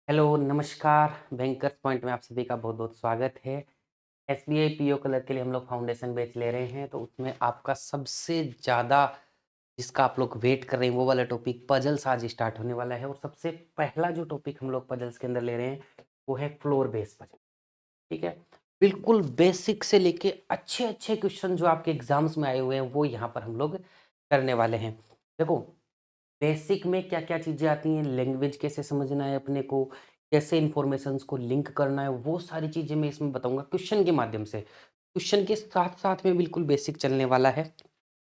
Hello, नमस्कार। Bankers point में आप सभी का बहुत-बहुत स्वागत है। एसबीआई पीओ क्लर्क के लिए हम लोग फाउंडेशन बैच ले रहे हैं, तो उसमें आपका सबसे ज़्यादा जिसका आप लोग वेट कर रहे हैं, वो वाला टॉपिक पज़ल्स आज स्टार्ट होने वाला है और सबसे पहला जो टॉपिक हम लोग पज़ल्स के अंदर ले रहे हैं, वो है फ्लोर बेस्ड पज़ल, ठीक है? बिल्कुल बेसिक से लेके अच्छे-अच्छे क्वेश्चन जो आपके एग्ज़ाम्स में आए हुए हैं, वो यहाँ पर हम लोग करने वाले हैं। देखो बेसिक में क्या-क्या चीज़ें आती हैं, लैंग्वेज कैसे समझना है अपने को, कैसे इन्फॉर्मेशंस को लिंक करना है, वो सारी चीज़ें मैं इसमें बताऊँगा क्वेश्चन के माध्यम से। क्वेश्चन के साथ-साथ में बिल्कुल बेसिक चलने वाला है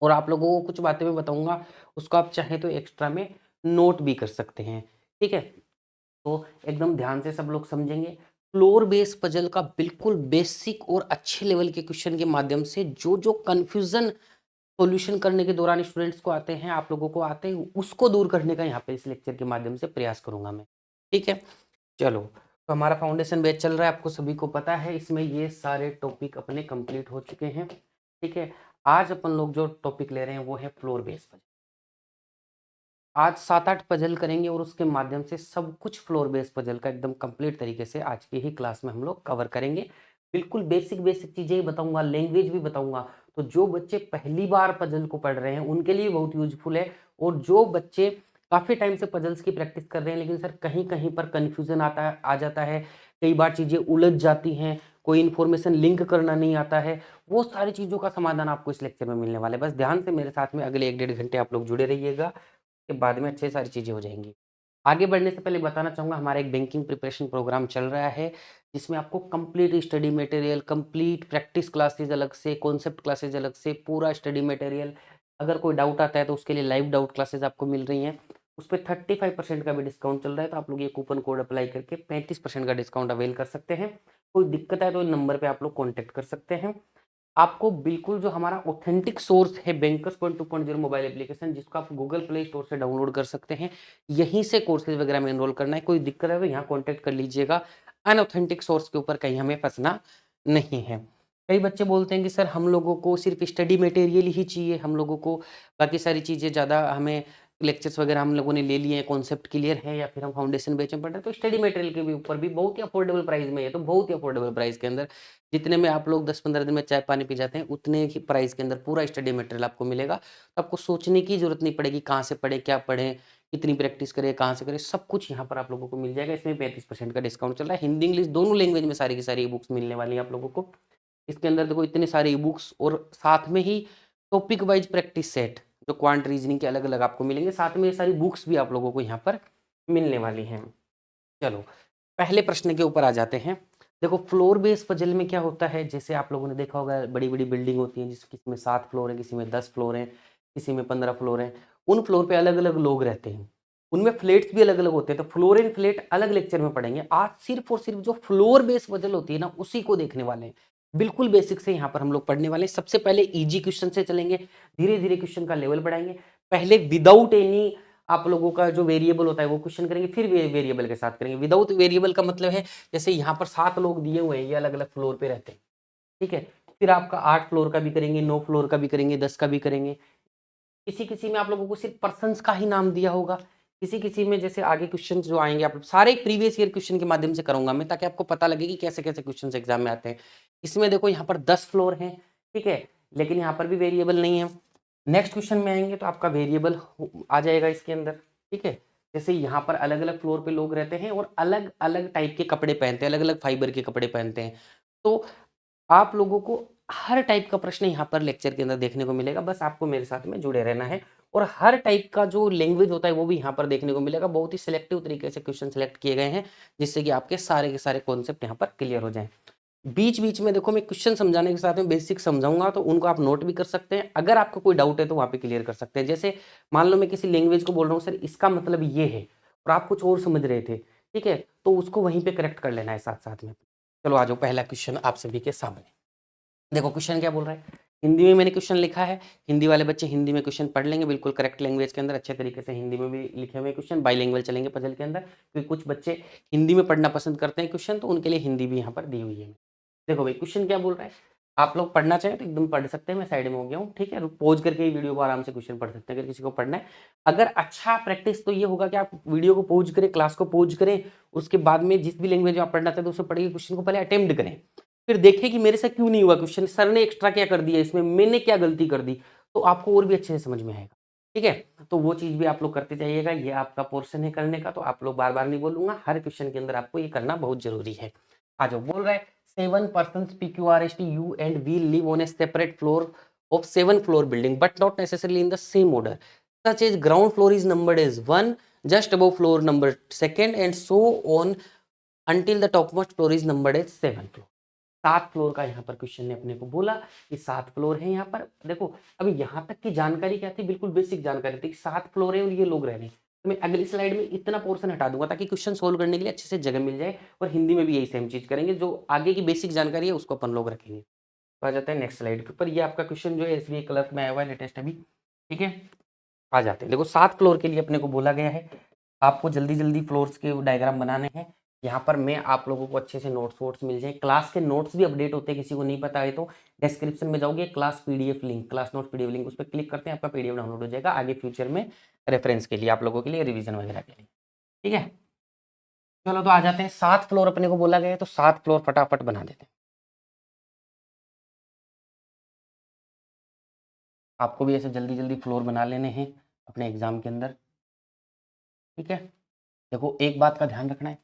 और आप लोगों को कुछ बातें मैं बताऊँगा, उसको आप चाहें तो एक्स्ट्रा में नोट भी कर सकते हैं, ठीक है? तो एकदम ध्यान से सब लोग समझेंगे। फ्लोर बेस्ड पज़ल का बिल्कुल बेसिक और अच्छे लेवल के क्वेश्चन के माध्यम से जो-जो कन्फ्यूज़न सॉल्यूशन करने के दौरान स्टूडेंट्स को आते हैं, आप लोगों को आते हैं, उसको दूर करने का यहाँ पे इस लेक्चर के माध्यम से प्रयास करूँगा मैं। ठीक है? चलो, तो हमारा फाउंडेशन बैच चल रहा है, आपको सभी को पता है, इसमें ये सारे टॉपिक अपने कंप्लीट हो चुके हैं। ठीक है? आज अपन लोग जो टॉपिक ले रहे हैं, वो है फ्लोर बेस पज़ल। आज 7-8 पज़ल करेंगे और उसके माध्यम से सब कुछ फ्लोर बेस पज़ल का एकदम कंप्लीट तरीके से आज की ही क्लास में हम लोग कवर करेंगे। बिल्कुल बेसिक-बेसिक चीज़ें ही बताऊँगा, लैंग्वेज भी बताऊँगा। तो जो बच्चे पहली बार पज़ल को पढ़ रहे हैं, उनके लिए बहुत यूज़फुल है और जो बच्चे काफ़ी टाइम से पज़ल्स की प्रैक्टिस कर रहे हैं, लेकिन सर कहीं-कहीं पर कन्फ्यूज़न आ जाता है, कई बार चीज़ें उलझ जाती हैं, कोई इन्फॉर्मेशन लिंक करना नहीं आता है, वो सारी चीज़ों का समाधान आपको इस लेक्चर में मिलने वाला है। बस ध्यान से मेरे साथ में अगले 1 डेढ़ घंटे आप लोग जुड़े रहिएगा। के बाद में अच्छी सारी चीज़ें हो जाएँगी। आगे बढ़ने से पहले बताना चाहूँगा हमारा एक बैंकिंग प्रिपरेशन प्रोग्राम चल रहा है, जिसमें आपको complete study material, complete practice classes अलग से, कॉन्सेप्ट क्लासेस अलग से, पूरा स्टडी मटेरियल। अगर कोई डाउट आता है तो उसके लिए लाइव डाउट क्लासेस आपको मिल रही हैं। उस पे 35% का भी डिस्काउंट चल रहा है, तो आप लोग ये कूपन कोड अप्लाई करके 35% का डिस्काउंट अवेल कर सकते हैं। कोई दिक्कत है तो नंबर पे आप लोग कॉन्टैक्ट कर सकते हैं। आपको बिल्कुल जो हमारा ऑथेंटिक सोर्स है बैंकर्स पॉइंट 2.0 मोबाइल एप्लीकेशन जिसको आप गूगल प्ले स्टोर से डाउनलोड कर सकते हैं। यहीं से कोर्सेज़ वगैरह में एनरोल करना है, कोई दिक्कत है तो यहाँ कॉन्टैक्ट कर लीजिएगा। अनऑथेंटिक सोर्स के ऊपर कहीं हमें फँसना नहीं है। कई बच्चे बोलते हैं कि सर हम लोगों को सिर्फ़ स्टडी मटेरियल ही चाहिए, हम लोगों को बाकी सारी चीज़ें ज़्यादा हमें लेक्चर्स वगैरह हम लोगों ने ले लिए हैं, कॉन्सेप्ट क्लियर है या फिर हम फाउंडेशन बैच में पढ़ रहे हैं, तो स्टडी मटेरियल के भी ऊपर भी बहुत ही अफोर्डेबल प्राइस में है, तो बहुत ही अफोर्डेबल प्राइस के अंदर जितने में आप लोग 10-15 दिन में चाय-पानी पी जाते हैं, उतने ही प्राइस के अंदर पूरा स्टडी मटेरियल आपको मिलेगा। तो आपको सोचने की ज़रूरत नहीं पड़ेगी, कहाँ से पढ़ें, क्या पढ़ें, कितनी प्रैक्टिस करें, कहाँ से करें, सब कुछ यहाँ पर आप लोगों को मिल जाएगा। इसमें 35% का डिस्काउंट चल रहा है। हिंदी, इंग्लिश दोनों लैंग्वेज में सारी की सारी ई-बुक्स मिलने वाली हैं आप लोगों को। इसके अंदर देखो इतने सारे ई-बुक्स और साथ में ही टॉपिक वाइज़ प्रैक्टिस सेट, जो क्वांट रीज़निंग के अलग-अलग आपको मिलेंगे। साथ में ये सारी बुक्स भी आप लोगों को यहाँ पर मिलने वाली हैं। चलो, पहले प्रश्न के ऊपर आ जाते हैं। देखो फ्लोर बेस्ड पज़ल में क्या होता है, जैसे आप लोगों ने देखा होगा बड़ी-बड़ी बिल्डिंग होती हैं, जिस किसी में 7 फ्लोर है, किसी में 10 फ्लोर हैं, किसी में 15 फ्लोर हैं। उन फ्लोर पे अलग-अलग लोग रहते हैं। उनमें फ्लैट्स भी अलग-अलग होते हैं, तो फ्लोर एंड फ्लैट अलग लेक्चर में पढ़ेंगे। आज सिर्फ़ और सिर्फ़ जो फ्लोर बेस्ड पज़ल होती है ना, उसी को देखने वाले हैं। बिल्कुल बेसिक से यहाँ पर हम लोग पढ़ने वाले हैं। सबसे पहले ईज़ी क्वेश्चन से चलेंगे, धीरे-धीरे क्वेश्चन का लेवल बढ़ाएँगे। पहले विदाउट एनी आप लोगों का जो वेरिएबल होता है वो क्वेश्चन करेंगे, फिर वेरिएबल के साथ करेंगे। विदाउट वेरिएबल का मतलब है जैसे यहाँ पर 7 लोग दिए हुए हैं, ये अलग-अलग फ्लोर पे रहते हैं, ठीक है? फिर आपका 8 फ्लोर का भी करेंगे, 9 फ्लोर का भी करेंगे, 10 का भी करेंगे। किसी-किसी में आप लोगों को सिर्फ पर्सन्स का ही नाम दिया होगा, किसी-किसी में जैसे आगे क्वेश्चन जो आएँगे आप सारे प्रीवियस ईयर क्वेश्चन के माध्यम से कराऊँगा मैं ताकि आपको पता लगे कि कैसे-कैसे क्वेश्चन्स एग्ज़ाम में आते हैं। इसमें देखो यहाँ पर 10 फ्लोर हैं, ठीक है? लेकिन यहाँ पर भी वेरिएबल नहीं है। नेक्स्ट क्वेश्चन में आएँगे तो आपका वेरिएबल आ जाएगा इसके अंदर, ठीक है? जैसे यहाँ पर अलग-अलग फ्लोर पे लोग रहते हैं और अलग-अलग टाइप के कपड़े पहनते हैं, अलग-अलग फाइबर के कपड़े पहनते हैं। तो आप लोगों को हर टाइप का प्रश्न यहाँ पर लेक्चर के अंदर देखने को मिलेगा, बस आपको मेरे साथ में जुड़े रहना है और हर टाइप का जो लैंग्वेज होता है वो भी यहाँ पर देखने को मिलेगा। बहुत ही सिलेक्टिव तरीके से क्वेश्चन सेलेक्ट किए गए हैं, जिससे कि आपके सारे के सारे कॉन्सेप्ट यहाँ पर क्लियर हो जाएँ। बीच-बीच में देखो मैं क्वेश्चन समझाने के साथ में बेसिक समझाऊँगा तो उनको आप नोट भी कर सकते हैं। अगर आपको कोई डाउट है तो वहाँ पे क्लियर कर सकते हैं। जैसे मान लो मैं किसी लैंग्वेज को बोल रहा हूँ सर इसका मतलब ये है और आप कुछ और समझ रहे थे, ठीक है? तो उसको वहीं पे करेक्ट कर लेना है साथ-साथ में। चलो आ जाओ पहला क्वेश्चन आप सभी के सामने। देखो क्वेश्चन क्या बोल रहा है? हिंदी में मैंने क्वेश्चन लिखा है, हिंदी वाले बच्चे हिंदी में क्वेश्चन पढ़ लेंगे बिल्कुल करेक्ट लैंग्वेज के अंदर अच्छे तरीके से हिंदी में भी लिखे हुए क्वेश्चन बाइलिंगुअल चलेंगे पजल के अंदर, क्योंकि कुछ बच्चे हिंदी में पढ़ना पसंद करते हैं क्वेश्चन तो उनके लिए हिंदी भी यहाँ पर दी हुई है। देखो भाई क्वेश्चन क्या बोल रहा है? आप लोग पढ़ना चाहें तो एकदम पढ़ सकते हैं, मैं साइड में हो गया हूँ, ठीक है। पॉज करके ही वीडियो को आराम से क्वेश्चन पढ़ सकते हैं अगर किसी को पढ़ना है। अगर अच्छा प्रैक्टिस तो ये होगा कि आप वीडियो को पॉज करें, क्लास को पॉज करें, उसके बाद में जिस भी लैंग्वेज में आप पढ़ना चाहते हैं उसमें पढ़िए, क्वेश्चन को पहले अटेम्प्ट करें, फिर देखें कि मेरे से क्यों नहीं हुआ क्वेश्चन, सर ने एक्स्ट्रा क्या कर दिया इसमें, मैंने क्या गलती कर दी, तो आपको और भी अच्छे से समझ में आएगा, ठीक है। तो वो चीज़ भी आप लोग करते जाइएगा, ये आपका पोर्शन है करने का, तो आप लोग बार बार नहीं बोलूंगा, हर क्वेश्चन के अंदर आपको ये करना बहुत जरूरी है। आ जाओ, बोल रहा है 7 persons PQRST U and V live on a separate floor of 7 floor building but not necessarily in the same order, such as ground floor is numbered as 1, just above floor number 2nd and so on until the topmost floor is numbered as 7 floor। 7 floor का यहाँ पर question ने अपने को बोला कि 7 floor है यहाँ पर। देखो अभी यहाँ तक की जानकारी क्या थी, बिल्कुल बेसिक जानकारी थी कि 7 फ्लोर है और ये लोग रह रहे हैं। तो मैं अगली स्लाइड में इतना पोर्शन हटा दूंगा ताकि क्वेश्चन सोल्व करने के लिए अच्छे से जगह मिल जाए, और हिंदी में भी यही सेम चीज करेंगे, जो आगे की बेसिक जानकारी है उसको अपन लोग रखेंगे। तो आ जाते हैं नेक्स्ट स्लाइड के ऊपर। ये आपका क्वेश्चन जो है एसबीआई क्लर्क में आया हुआ है लेटेस्ट अभी, ठीक है। आ जाते हैं, देखो 7 फ्लोर के लिए अपने को बोला गया है, आपको जल्दी जल्दी फ्लोर्स के डायग्राम बनाने हैं। यहाँ पर मैं आप लोगों को अच्छे से नोट्स वोट्स मिल जाए, क्लास के नोट्स भी अपडेट होते हैं, किसी को नहीं पता है तो डिस्क्रिप्शन में जाओगे, class PDF link, class note PDF link, उस पर क्लिक करते हैं, आपका पीडीएफ डाउनलोड हो जाएगा आगे फ्यूचर में रेफरेंस के लिए, आप लोगों के लिए रिविजन वगैरह के लिए, ठीक है। चलो तो आ जाते हैं, 7 फ्लोर अपने को बोला गया है तो 7 फ्लोर फटाफट बना देते हैं। आपको भी ऐसे जल्दी जल्दी फ्लोर बना लेने हैं अपने एग्जाम के अंदर, ठीक है। देखो एक बात का ध्यान रखना है,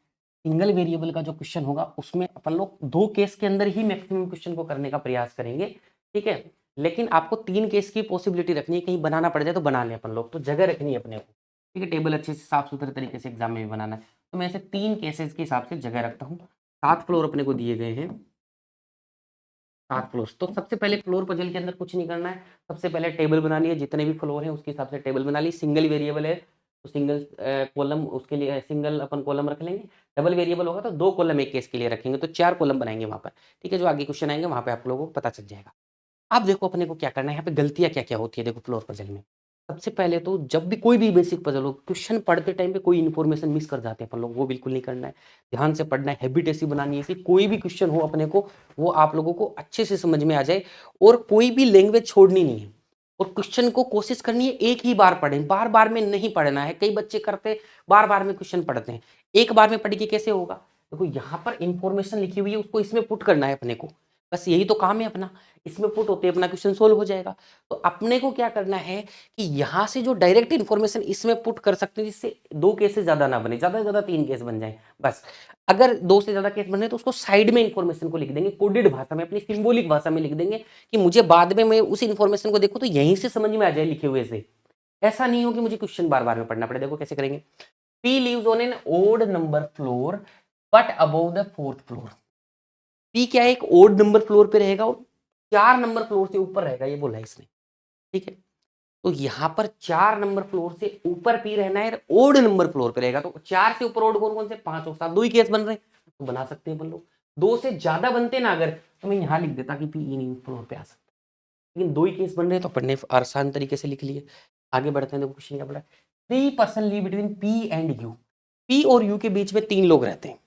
सिंगल वेरिएबल का जो क्वेश्चन होगा उसमें अपन लोग 2 केस के अंदर ही मैक्सिमम क्वेश्चन को करने का प्रयास करेंगे, ठीक है। लेकिन आपको 3 केस की पॉसिबिलिटी रखनी है, कहीं बनाना पड़ जाए तो बना लें अपन लोग, तो जगह रखनी है अपने को, ठीक है। टेबल अच्छे से साफ सुथरे तरीके से एग्जाम में भी बनाना है, तो मैं ऐसे 3 केसेस के हिसाब से जगह रखता हूँ। 7 फ्लोर अपने को दिए गए हैं, 7 फ्लोर। तो सबसे पहले फ्लोर पजल के अंदर कुछ नहीं करना है, सबसे पहले टेबल बनानी है, जितने भी फ्लोर हैं उसके हिसाब से टेबल बना ली। सिंगल वेरिएबल है तो सिंगल कॉलम, उसके लिए सिंगल अपन कॉलम रख लेंगे। डबल वेरिएबल होगा तो 2 कॉलम एक केस के लिए रखेंगे, तो 4 कॉलम बनाएंगे वहां पर, ठीक है। जो आगे क्वेश्चन आएंगे वहां पे आप लोगों को पता चल जाएगा। अब देखो अपने को क्या करना है, यहाँ पे गलतियां क्या क्या होती है देखो फ्लोर पजल में। सबसे पहले तो जब भी कोई भी बेसिक पजल हो, क्वेश्चन पढ़ते टाइम पे कोई इन्फॉर्मेशन मिस कर जाते हैं अपन लोग, वो बिल्कुल नहीं करना है, ध्यान से पढ़ना है, हैबिट ऐसी बनानी है ऐसी कोई भी क्वेश्चन हो अपने को वो आप लोगों को अच्छे से समझ में आ जाए, और कोई भी लैंग्वेज छोड़नी नहीं है, और क्वेश्चन को कोशिश करनी है एक ही बार पढ़ें, बार बार में नहीं पढ़ना है। कई बच्चे करते बार बार में क्वेश्चन पढ़ते हैं, एक बार में पढ़ के कैसे होगा। देखो यहाँ पर इंफॉर्मेशन लिखी हुई है उसको इसमें पुट करना है अपने को, बस यही तो काम है अपना, इसमें पुट होते अपना क्वेश्चन सोल्व हो जाएगा। तो अपने को क्या करना है कि यहाँ से जो डायरेक्ट इन्फॉर्मेशन इसमें पुट कर सकते हैं जिससे 2 केस से ज्यादा ना बने, ज्यादा से ज्यादा 3 केस बन जाए बस। अगर 2 से ज्यादा केस बने तो उसको साइड में इन्फॉर्मेशन को लिख देंगे, कोडेड भाषा में, अपनी सिंबॉलिक भाषा में लिख देंगे कि मुझे बाद में मैं उस इन्फॉर्मेशन को देखूं तो यहीं से समझ में आ जाए लिखे हुए से, ऐसा नहीं हो कि मुझे क्वेश्चन बार बार में पढ़ना पड़े। देखो कैसे करेंगे, P lives on an odd number floor but above the 4th floor. P क्या है, एक ओड नंबर फ्लोर पे रहेगा और 4 नंबर फ्लोर से ऊपर रहेगा, ये बोला है इसने, ठीक है। तो यहाँ पर 4 नंबर फ्लोर से ऊपर पी रहना है, ओड नंबर फ्लोर पे रहेगा, तो 4 से ऊपर ओड कौन कौन से, 5 और 7, 2 ही केस बन रहे हैं तो बना सकते हैं अपन लोग। 2 से ज्यादा बनते ना अगर तो मैं यहाँ लिख देता कि पी इन फ्लोर पे आ सकता, लेकिन 2 ही केस बन रहे हैं तो अपन ने आसान तरीके से लिख लिए। आगे बढ़ते हैं, देखो क्वेश्चन क्या बोला, 3 person live between P and you. P और यू के बीच में 3 लोग रहते हैं।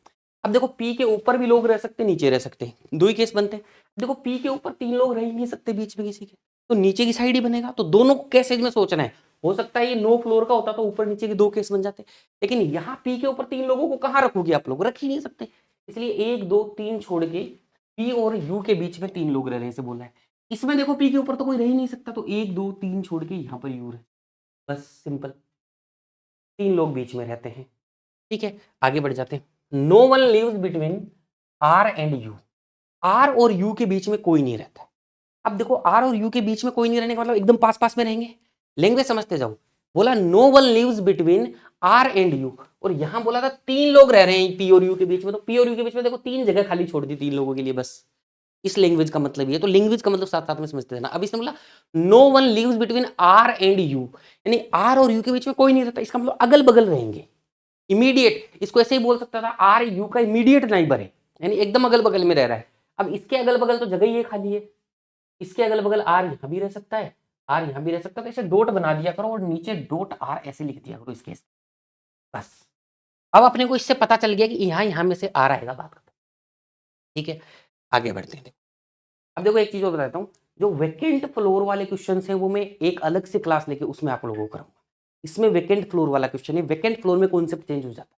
अब देखो पी के ऊपर भी लोग रह सकते हैं, नीचे रह सकते हैं, 2 ही केस बनते हैं। देखो पी के ऊपर 3 लोग रह ही नहीं सकते बीच में किसी के, तो नीचे की साइड ही बनेगा, तो दोनों केसेज में सोचना है। हो सकता है ये 9 फ्लोर का होता तो ऊपर नीचे के 2 केस बन जाते, लेकिन यहाँ पी के ऊपर 3 लोगों को कहाँ रखोगे आप लोग, रख ही नहीं सकते, इसलिए 1 2 3 छोड़ के पी और यू के बीच में 3 लोग रह रहे हैं, बोला है। इसमें देखो पी के ऊपर तो कोई रह ही नहीं सकता, तो 1 2 3 छोड़ के यहाँ पर यू रहे, बस सिंपल, 3 लोग बीच में रहते हैं, ठीक है। आगे बढ़ जाते हैं, no one lives between R and U. R और यू के बीच में कोई नहीं रहता। अब देखो आर और यू के बीच में कोई नहीं रहने का मतलब एकदम पास पास में रहेंगे, लैंग्वेज समझते जाओ। बोला no one lives between R and U, और यहां बोला था 3 लोग रह रहे हैं पी और यू के बीच में, तो पी और यू के बीच में देखो 3 जगह खाली छोड़ दी 3 लोगों के लिए बस। इस लैंग्वेज का मतलब ये, तो लैंग्वेज का मतलब साथ साथ में समझते रहना। अब इसने बोला no one lives between R and U, यानी आर और यू के बीच में कोई नहीं रहता, इसका मतलब अगल बगल रहेंगे, इमीडिएट। इसको ऐसे ही बोल सकता था आर यू का इमीडिएट नाइबर है, यानी एकदम अगल बगल में रह रहा है। अब इसके अगल बगल तो जगह ही है खाली है, इसके अगल बगल आर यहां भी रह सकता है, आर यहां भी रह सकता है, तो ऐसे डॉट बना दिया करो और नीचे डॉट आर ऐसे लिख दिया करो इसके, बस। अब अपने को इससे पता चल गया कि यहां यहां में से आ रहेगा बात खत्म, ठीक है। आगे बढ़ते हैं, अब देखो एक चीज और बताता हूँ, जो वेकेंट फ्लोर वाले क्वेश्चन है वो मैं एक अलग से क्लास लेके उसमें आप लोगों को कराऊंगा। इसमें वेकेंट फ्लोर वाला क्वेश्चन है, वेकेंट फ्लोर में कॉन्सेप्ट चेंज हो जाता है,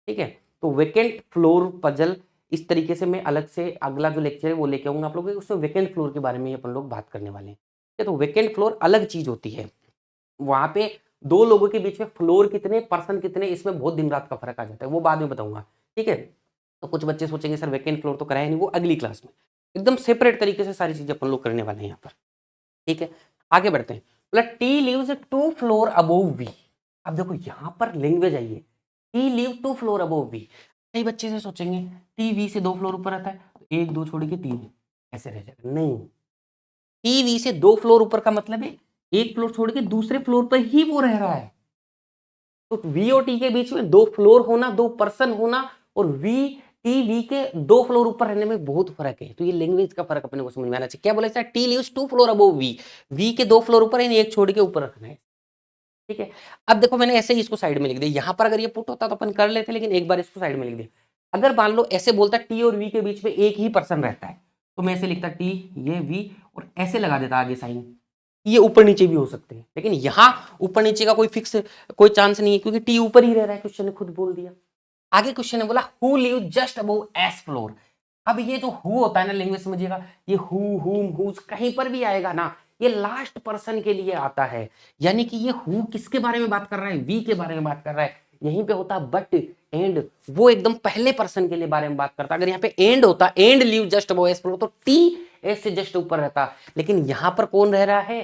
ठीक है। तो वेकेंट फ्लोर पजल इस तरीके से मैं अलग से अगला जो लेक्चर है वो लेके आऊंगा आप लोगों के, उसमें वेकेंट फ्लोर के बारे में अपन लोग बात करने वाले हैं, ठीक है। तो वेकेंट फ्लोर अलग चीज होती है, वहां पे दो लोगों के बीच में फ्लोर कितने, पर्सन कितने, इसमें बहुत दिन रात का फर्क आ जाता है, वो बाद में बताऊंगा, ठीक है। तो कुछ बच्चे सोचेंगे सर वेकेंट फ्लोर तो कराया नहीं, वो अगली क्लास में एकदम सेपरेट तरीके से सारी चीजें अपन लोग करने वाले हैं यहाँ पर, ठीक है। आगे बढ़ते हैं। बोला T lives 2 floor above V. अब देखो यहाँ पर लैंग्वेज आई है, T live 2 floor above V. कई बच्चे से सोचेंगे टी वी से 2 फ्लोर ऊपर आता है, तो 1 2 छोड़ के 3 ऐसे रह जाएगा, नहीं। टी वी से 2 फ्लोर ऊपर का मतलब है एक फ्लोर छोड़ के दूसरे फ्लोर पर ही वो रह रहा है। तो वी और टी के बीच में 2 फ्लोर होना, 2 पर्सन होना, और वी टी वी के 2 फ्लोर ऊपर रहने में बहुत फर्क है। तो ये लैंग्वेज का फर्क अपने को समझ में आना चाहिए। क्या बोला sir, T lives 2 floor above V, V के 2 फ्लोर ऊपर है, एक छोड़ के ऊपर रखना है, ठीक है। अब देखो मैंने ऐसे ही इसको साइड में लिख दिया, यहां पर अगर ये पुट होता तो अपन कर लेते, लेकिन एक बार इसको साइड में लिख दिया। अगर मान लो ऐसे बोलता टी और वी के बीच में एक ही पर्सन रहता है, तो मैं ऐसे लिखता टी ये वी और ऐसे लगा देता आगे साइन। ये ऊपर नीचे भी हो सकते हैं, लेकिन यहां ऊपर नीचे का कोई फिक्स कोई चांस नहीं है, क्योंकि टी ऊपर ही रह रहा है, क्वेश्चन ने खुद बोल दिया। आगे क्वेश्चन है, बोला who live just above S floor. अब ये जो हु होता है ना, लैंग्वेज समझिएगा, ये हु हुम हुज कहीं पर भी आएगा ना, ये लास्ट पर्सन के लिए आता है। यानी कि ये हु किसके बारे में बात कर रहा है, वी के बारे में बात कर रहा है। यहीं पे होता बट एंड, वो एकदम पहले पर्सन के लिए बारे में बात करता। अगर यहाँ पे एंड होता, and live just above S floor, तो टी एस से जस्ट ऊपर रहता। लेकिन यहां पर कौन रह रहा है,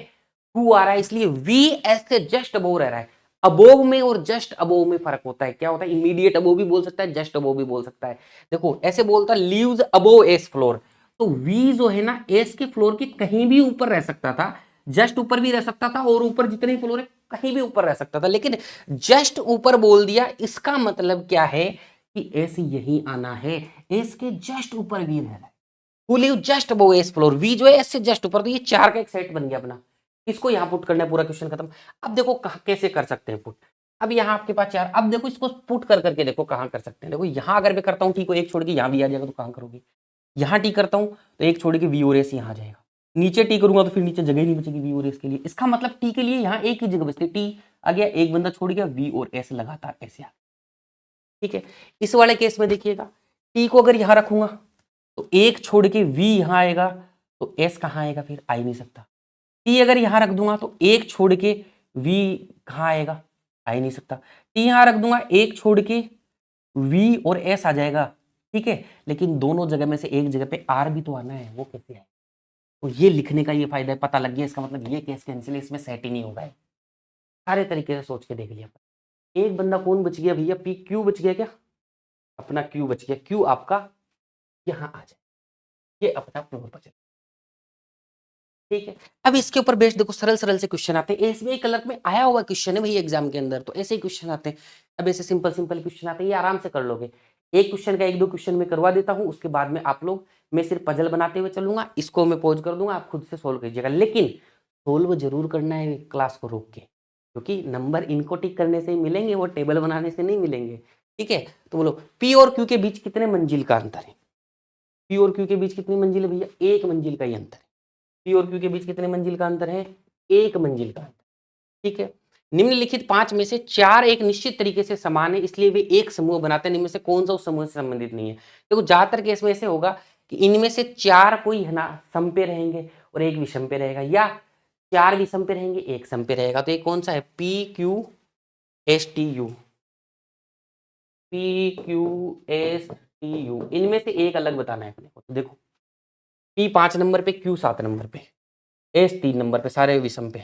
हु आ रहा है, इसलिए वी एस से जस्ट अबव रह रहा है। अबोव में और जस्ट अबोव में फर्क होता है। क्या होता है, इमीडिएट अबोव भी बोल सकता है, जस्ट अबोव भी बोल सकता है। देखो ऐसे बोलता लीव्स अबोव एस फ्लोर, तो वी जो है ना एस के फ्लोर के कहीं भी ऊपर रह सकता था, जस्ट ऊपर भी रह सकता था, और ऊपर जितने फ्लोर है कहीं भी ऊपर रह सकता था, लेकिन जस्ट ऊपर बोल दिया। इसका मतलब क्या है कि एस यही आना है, एस के जस्ट ऊपर वी रह रहा है। Who live just above S floor, V जो है एस से जस्ट ऊपर, तो ये 4 का एक सेट बन गया अपना। इसको यहां पुट करना है, पूरा क्वेश्चन खत्म। अब देखो कैसे कर सकते हैं पुट। अब यहाँ आपके पास 4, अब देखो इसको पुट कर करके देखो कहां कर सकते हैं। देखो यहां अगर मैं करता हूं टी को एक छोड़ के यहां भी आ जाएगा, तो कहां करोगे, यहां टी करता हूं तो एक छोड़ के वी और एस यहां आ जाएगा, नीचे टी करूंगा तो फिर नीचे जगह नहीं बचेगी वी और एस के लिए। इसका मतलब टी के लिए यहाँ एक ही जगह बचती, टी आ गया, एक बंदा छोड़ गया, वी और एस लगातार ऐसे आ, ठीक है। इस वाले केस में देखिएगा, टी को अगर यहां रखूंगा तो एक छोड़ के वी यहां आएगा, तो एस कहां आएगा, फिर आ ही नहीं सकता। टी अगर यहां रख दूंगा तो एक छोड़ के वी कहां आएगा, आ ही नहीं सकता। टी यहां रख दूंगा, एक छोड़ के वी और एस आ जाएगा, ठीक है। लेकिन दोनों जगह में से एक जगह पे आर भी तो आना है, वो कैसे है। तो ये लिखने का ये फायदा है, पता लग गया, इसका मतलब ये केस कैंसिल है, इसमें सेट ही नहीं होगा। सारे तरीके से सोच के देख लिया। एक बंदा कौन बच गया भैया, पी क्यू बच गया, क्या अपना क्यू बच गया, क्यू आपका यहां आ जाए, ये अपना फ्लोर बच गया, ठीक है। अब इसके ऊपर बेस्ड देखो सरल सरल से क्वेश्चन आते हैं, एसबीआई क्लर्क में आया हुआ क्वेश्चन है भाई एग्जाम के अंदर, तो ऐसे ही क्वेश्चन आते हैं। अब ऐसे सिंपल सिंपल क्वेश्चन आते हैं, ये आराम से कर लोगे। एक क्वेश्चन का 1-2 क्वेश्चन में करवा देता हूं, उसके बाद में आप लोग, मैं सिर्फ पजल बनाते हुए चलूंगा, इसको मैं पॉज कर दूंगा, आप खुद से सोल्व कीजिएगा। लेकिन सोल्व जरूर करना है क्लास को रोक के, क्योंकि नंबर इनको टिक करने से ही मिलेंगे, वो टेबल बनाने से नहीं मिलेंगे, ठीक है। तो बोलो पी और क्यू के बीच कितने मंजिल का अंतर है, पी और क्यू के बीच कितनी मंजिल है भैया, एक मंजिल का ही अंतर है। पी और क्यू के बीच कितने मंजिल का अंतर है, एक मंजिल का अंतर, ठीक है। निम्नलिखित 5 में से 4 एक निश्चित तरीके से समान है, इसलिए वे एक समूह बनाते हैं। इनमें से कौन सा उस समूह से संबंधित नहीं है। देखो ज्यादातर केस में ऐसे होगा कि इनमें से 4 कोई है ना सम पे रहेंगे और एक विषम पे रहेगा, या 4 विषम पे रहेंगे एक सम पे रहेगा। तो ये कौन सा है, P Q S T you, P Q S T you, इनमें से एक अलग बताना है अपने को। तो देखो पी 5 नंबर पे, क्यू 7 नंबर पे, एस 3 नंबर पे, सारे विषम पे,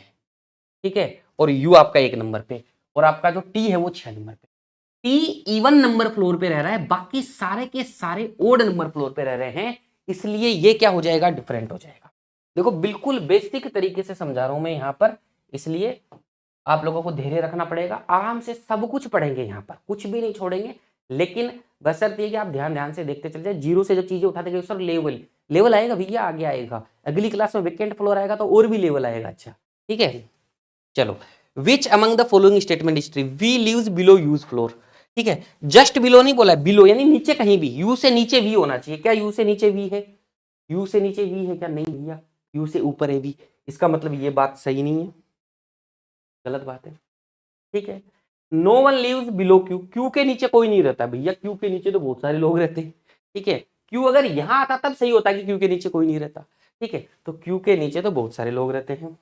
ठीक है। और यू आपका 1 नंबर पे, और आपका जो टी है वो 6 नंबर पे। टी इवन नंबर फ्लोर पे रह रहा है, बाकी सारे के सारे ओड नंबर फ्लोर पे रह रहे हैं, इसलिए ये क्या हो जाएगा, डिफरेंट हो जाएगा। देखो बिल्कुल बेसिक तरीके से समझा रहा हूं मैं यहाँ पर, इसलिए आप लोगों को धैर्य रखना पड़ेगा। आराम से सब कुछ पढ़ेंगे यहाँ पर, कुछ भी नहीं छोड़ेंगे, लेकिन बशर्ते ये कि आप ध्यान ध्यान से देखते चल जाए। जीरो से जब चीजें उठाते गए सर लेवल लेवल आएगा भैया, आगे आएगा। अगली क्लास में वेकेंट फ्लोर आएगा तो और भी लेवल आएगा, अच्छा ठीक है। चलो, which among the following statement is true, V lives below U's floor, ठीक है। जस्ट बिलो नहीं बोला, बिलो यानी नीचे कहीं भी, यू से नीचे वी होना चाहिए। क्या यू से नीचे वी है, यू से नीचे वी है क्या? नहीं भैया, यू से ऊपर है वी। इसका मतलब ये बात सही नहीं है, गलत बात है। ठीक है, no one lives below Q, Q के नीचे कोई नहीं रहता भैया, क्यू के नीचे तो बहुत सारे लोग रहते हैं। ठीक है, क्यू अगर यहां आता तब सही होता कि क्यू के नीचे कोई नहीं रहता। ठीक है, तो क्यू के नीचे तो बहुत सारे लोग रहते हैं।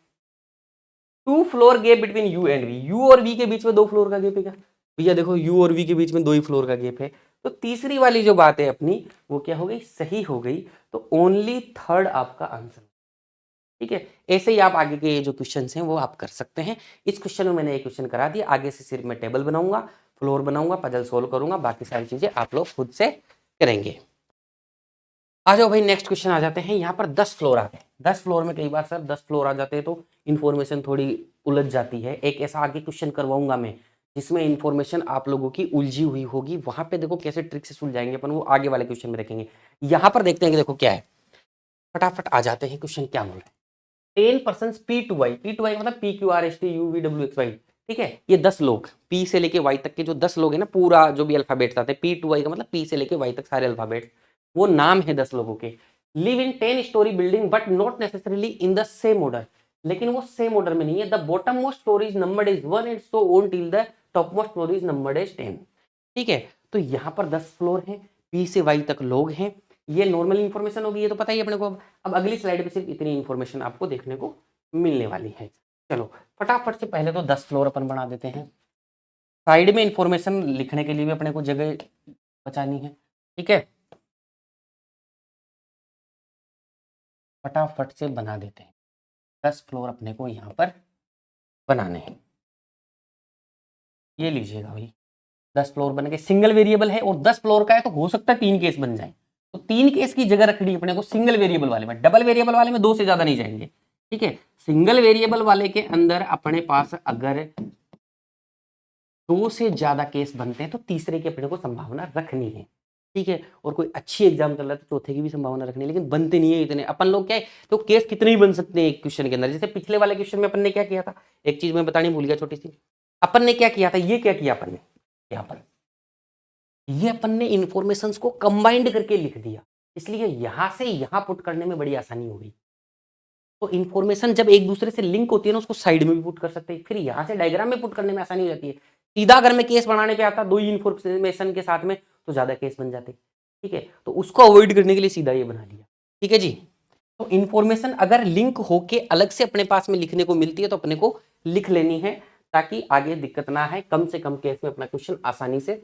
2 floor gap between U and V, U और वी के बीच में 2 फ्लोर का गैप है क्या? भैया देखो, यू और वी के बीच में 2 ही फ्लोर का गैप है, तो तीसरी वाली जो बात है अपनी वो क्या हो गई? सही हो गई। तो ओनली थर्ड आपका आंसर। ठीक है, ऐसे ही आप आगे के जो क्वेश्चंस हैं वो आप कर सकते हैं। इस क्वेश्चन में मैंने एक क्वेश्चन करा दिया, आगे से सिर्फ मैं टेबल बनाऊंगा, फ्लोर बनाऊंगा, पजल सोल्व करूंगा, बाकी सारी चीजें आप लोग खुद से करेंगे। आ जाओ भाई, नेक्स्ट क्वेश्चन आ जाते हैं। यहाँ पर 10 फ्लोर आ गए। 10 फ्लोर में कई बार सर 10 फ्लोर आ जाते हैं तो इन्फॉर्मेशन थोड़ी उलझ जाती है। एक ऐसा आगे क्वेश्चन करवाऊंगा मैं जिसमें इन्फॉर्मेशन आप लोगों की उलझी हुई होगी, वहां पे देखो कैसे ट्रिक से सुलझाएंगे अपन, वो आगे वाले क्वेश्चन में देखेंगे। यहाँ पर देखते हैं कि देखो क्या है, फटाफट आ जाते हैं। क्वेश्चन क्या बोल रहे हैं? 10% P to Y, P to Y मतलब P Q R S T U V W X Y. ठीक है, ये 10 लोग, पी से लेके वाई तक के जो 10 लोग हैं ना, पूरा जो भी अल्फाबेट्स आते हैं, पी टू वाई का मतलब पी से लेके वाई तक सारे अल्फाबेट्स, वो नाम है 10 लोगों के। Live in 10 story building but not necessarily in the same order, लेकिन वो सेम ऑर्डर में नहीं है। The bottom most floor is numbered is 1 and so on till the top most floor is numbered is 10। ठीक है, तो यहाँ पर 10 फ्लोर है, पी से वाई तक लोग हैं, ये नॉर्मल इंफॉर्मेशन होगी, ये तो पता ही अपने को। अब अगली स्लाइड पे सिर्फ इतनी इंफॉर्मेशन आपको देखने को मिलने वाली है। चलो फटाफट से पहले तो 10 फ्लोर अपन बना देते हैं। साइड में इंफॉर्मेशन लिखने के लिए भी अपने को जगह बचानी है। ठीक है, फटाफट से बना देते हैं। 10 फ्लोर अपने को यहाँ पर बनाने हैं। ये लीजिएगा भाई, 10 फ्लोर बन गए। सिंगल वेरिएबल है और 10 फ्लोर का है, तो हो सकता है 3 केस बन जाए, तो 3 केस की जगह रखनी अपने को सिंगल वेरिएबल वाले में। डबल वेरिएबल वाले में 2 से ज्यादा नहीं जाएंगे। ठीक है, सिंगल वेरिएबल वाले के अंदर अपने पास अगर 2 से ज्यादा केस बनते हैं तो तीसरे की अपने को संभावना रखनी है। ठीक है, और कोई अच्छी एग्जाम चल रहा है तो चौथे की भी संभावना रखनी है, लेकिन बनते नहीं है इतने। अपन लोग क्या है, तो केस कितने ही बन सकते हैं एक क्वेश्चन के अंदर। जैसे पिछले वाले क्वेश्चन में अपन ने क्या किया था, एक चीज मैं बतानी भूल गया छोटी सी। अपन ने क्या किया था, ये क्या किया अपन ने, यहाँ पर ये अपन ने इंफॉर्मेशन को कंबाइंड करके लिख दिया, इसलिए यहां से यहां पुट करने में बड़ी आसानी हो गई। तो इन्फॉर्मेशन जब एक दूसरे से लिंक होती है ना, उसको साइड में भी पुट कर सकते हैं, फिर यहाँ से डायग्राम में पुट करने में आसानी हो जाती है। सीधा अगर मैं केस बनाने पे आता 2 ही इन्फॉर्मेशन के साथ में, तो ज्यादा केस बन जाते। ठीक है, तो उसको अवॉइड करने के लिए सीधा ये बना लिया। ठीक है जी, तो इन्फॉर्मेशन अगर लिंक होके अलग से अपने पास में लिखने को मिलती है तो अपने को लिख लेनी है, ताकि आगे दिक्कत ना है, कम से कम केस में अपना क्वेश्चन आसानी से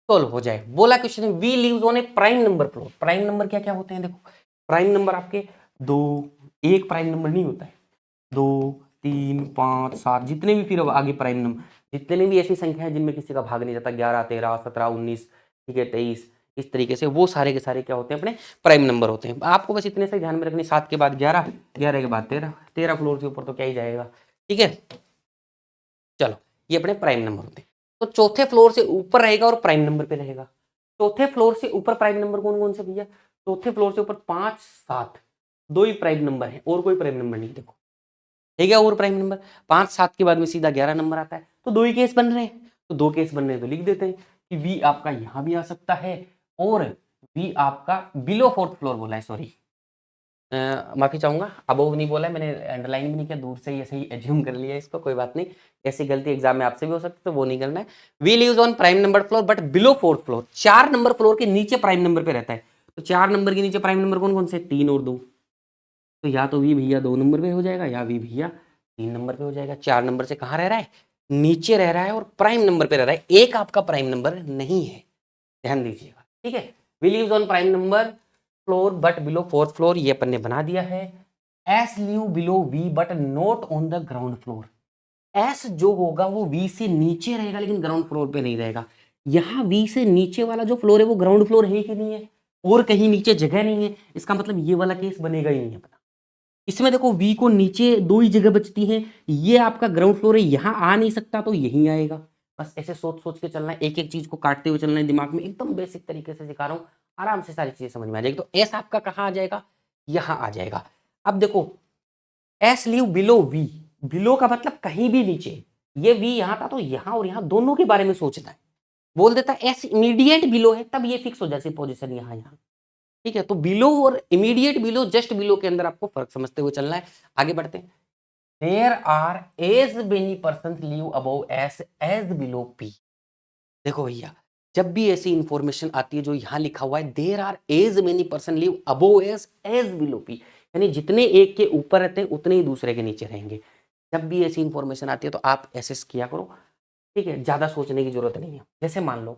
सोल्व हो जाए। बोला क्वेश्चन है, V lives on a prime number floor. Prime number क्या क्या होते हैं देखो, प्राइम नंबर आपके 2, एक प्राइम नंबर नहीं होता है, 2, 3, 5, 7, जितने भी फिर आगे प्राइम नंबर, जितने भी ऐसी संख्या है जिनमें किसी का भाग नहीं जाता, 11, 13, 17, 19, ठीक है, 23, इस तरीके से वो सारे के सारे क्या होते हैं, अपने प्राइम नंबर होते हैं। आपको बस इतने से ध्यान में रखने, 7 के बाद 11, 11 के बाद 13, 13 फ्लोर के ऊपर तो क्या ही जाएगा। ठीक है, चलो ये अपने प्राइम नंबर होते हैं। तो चौथे फ्लोर से ऊपर रहेगा और प्राइम नंबर पे रहेगा। चौथे फ्लोर से ऊपर प्राइम नंबर कौन कौन से भैया? चौथे फ्लोर से ऊपर 5, 7, 2 ही प्राइम नंबर है, और कोई प्राइम नंबर नहीं। देखो ठीक है, और प्राइम नंबर 5, 7 के बाद में सीधा 11 नंबर आता है, तो 2 ही केस बन रहे हैं, तो 2 केस बन रहे हैं तो लिख देते हैं कि वी आपका यहां भी आ सकता है, और वी आपका बिलो 4th फ्लोर बोला है, सॉरी माफी चाहूंगा, अबोव नहीं बोला है मैंने, अंडरलाइन भी नहीं किया, दूर से ही ऐसे ही एज्यूम कर लिया इसको, कोई बात नहीं, ऐसी गलती एग्जाम में आपसे भी हो सकती है, तो वो नहीं करना है। V lives on prime number floor but below 4th floor, 4 number floor के नीचे प्राइम नंबर पे रहता है। तो 4 नंबर के नीचे प्राइम नंबर कौन कौन से? 3 और 2, तो या तो वी भैया 2 नंबर पे हो जाएगा, या वी भैया 3 नंबर पे हो जाएगा। 4 नंबर से कहाँ रह रहा है? नीचे रह रहा है, और प्राइम नंबर पे रह रहा है, एक आपका प्राइम नंबर नहीं है, ध्यान दीजिएगा। ठीक है, V lives on prime number floor but below 4th floor, ये अपन ने बना दिया है। S live below V but not on the ground floor, S जो होगा वो वी से नीचे रहेगा लेकिन ग्राउंड फ्लोर पे नहीं रहेगा। यहाँ वी से नीचे वाला जो फ्लोर है वो ग्राउंड फ्लोर है कि नहीं है, और कहीं नीचे जगह नहीं है, इसका मतलब ये वाला केस बनेगा ही नहीं अपना। इसमें देखो वी को नीचे 2 ही जगह बचती है, ये आपका ग्राउंड फ्लोर है, यहाँ आ नहीं सकता तो यहीं आएगा। बस ऐसे सोच सोच के चलना है, एक एक चीज को काटते हुए चलना है दिमाग में, एकदम बेसिक तरीके से सिखा रहा हूँ, आराम से सारी चीजें समझ में आ जाएगी। तो एस आपका कहाँ आ जाएगा? यहाँ आ जाएगा। अब देखो S live below V, below का मतलब कहीं भी नीचे, ये वी यहाँ था तो यहाँ और यहाँ दोनों के बारे में सोचना है, बोल देता एस इमीडिएट बिलो है, तब ये फिक्स हो जाती पोजीशन यहाँ यहाँ। ठीक है, तो बिलो और इमीडिएट बिलो, जस्ट बिलो के अंदर आपको फर्क समझते हुए चलना है। आगे बढ़ते हैं। There are as many person live above as below P. देखो भैया, जब भी ऐसी इंफॉर्मेशन आती है जो यहां लिखा हुआ है there are as many person live above as below P, यानी जितने एक के ऊपर रहते हैं उतने ही दूसरे के नीचे रहेंगे। जब भी ऐसी इंफॉर्मेशन आती है तो आप एसेस किया करो, ठीक है, ज्यादा सोचने की जरूरत नहीं है। जैसे मान लो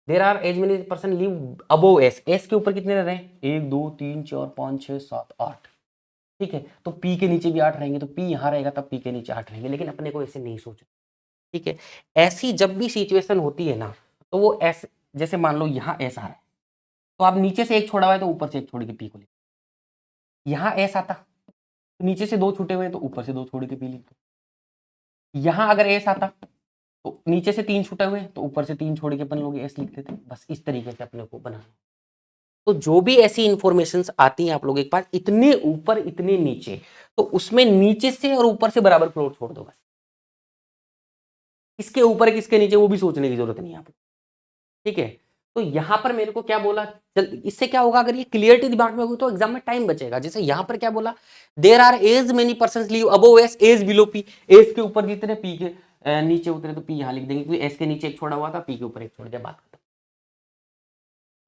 there are as many person live above S के ऊपर कितने रह रहे हैं, 1 2 3 4 5 6 7 8, ठीक है, तो पी के नीचे भी 8 रहेंगे, तो पी यहाँ रहेगा तब पी के नीचे 8 रहेंगे, लेकिन अपने को ऐसे नहीं सोचना, ठीक है। ऐसी जब भी सिचुएशन होती है ना, तो वो एस, जैसे मान लो यहाँ एस आ रहा है, तो आप नीचे से एक छोड़ा हुआ है तो ऊपर से एक छोड़ के पी को ले। यहाँ एस आता तो नीचे से 2 छूटे हुए हैं तो ऊपर से 2 छोड़ के पी लिख दो। यहाँ अगर एस आता तो नीचे से 3 छूटे हुए तो ऊपर से 3 छोड़ के अपन लोग एस लिख देते हैं। बस इस तरीके से अपने को बनाना। तो जो भी ऐसी इंफॉर्मेशंस आती हैं आप लोगों के पास, इतने ऊपर इतने नीचे, तो उसमें नीचे से और ऊपर से बराबर फ्लोर छोड़ दो बस। किसके ऊपर किसके नीचे वो भी सोचने की जरूरत नहीं है आपको, ठीक है। तो यहां पर मेरे को क्या बोला, इससे क्या होगा, अगर ये क्लियरिटी दिमाग में होगी तो एग्जाम में टाइम बचेगा। जैसे यहां पर क्या बोला, there are as many person live above S as below P, S के ऊपर जितने पी के नीचे उतरे तो पी यहां लिख देंगे, क्योंकि एस के नीचे एक छोड़ा हुआ था, पी के ऊपर एक छोड़ दिया, बात खत्म।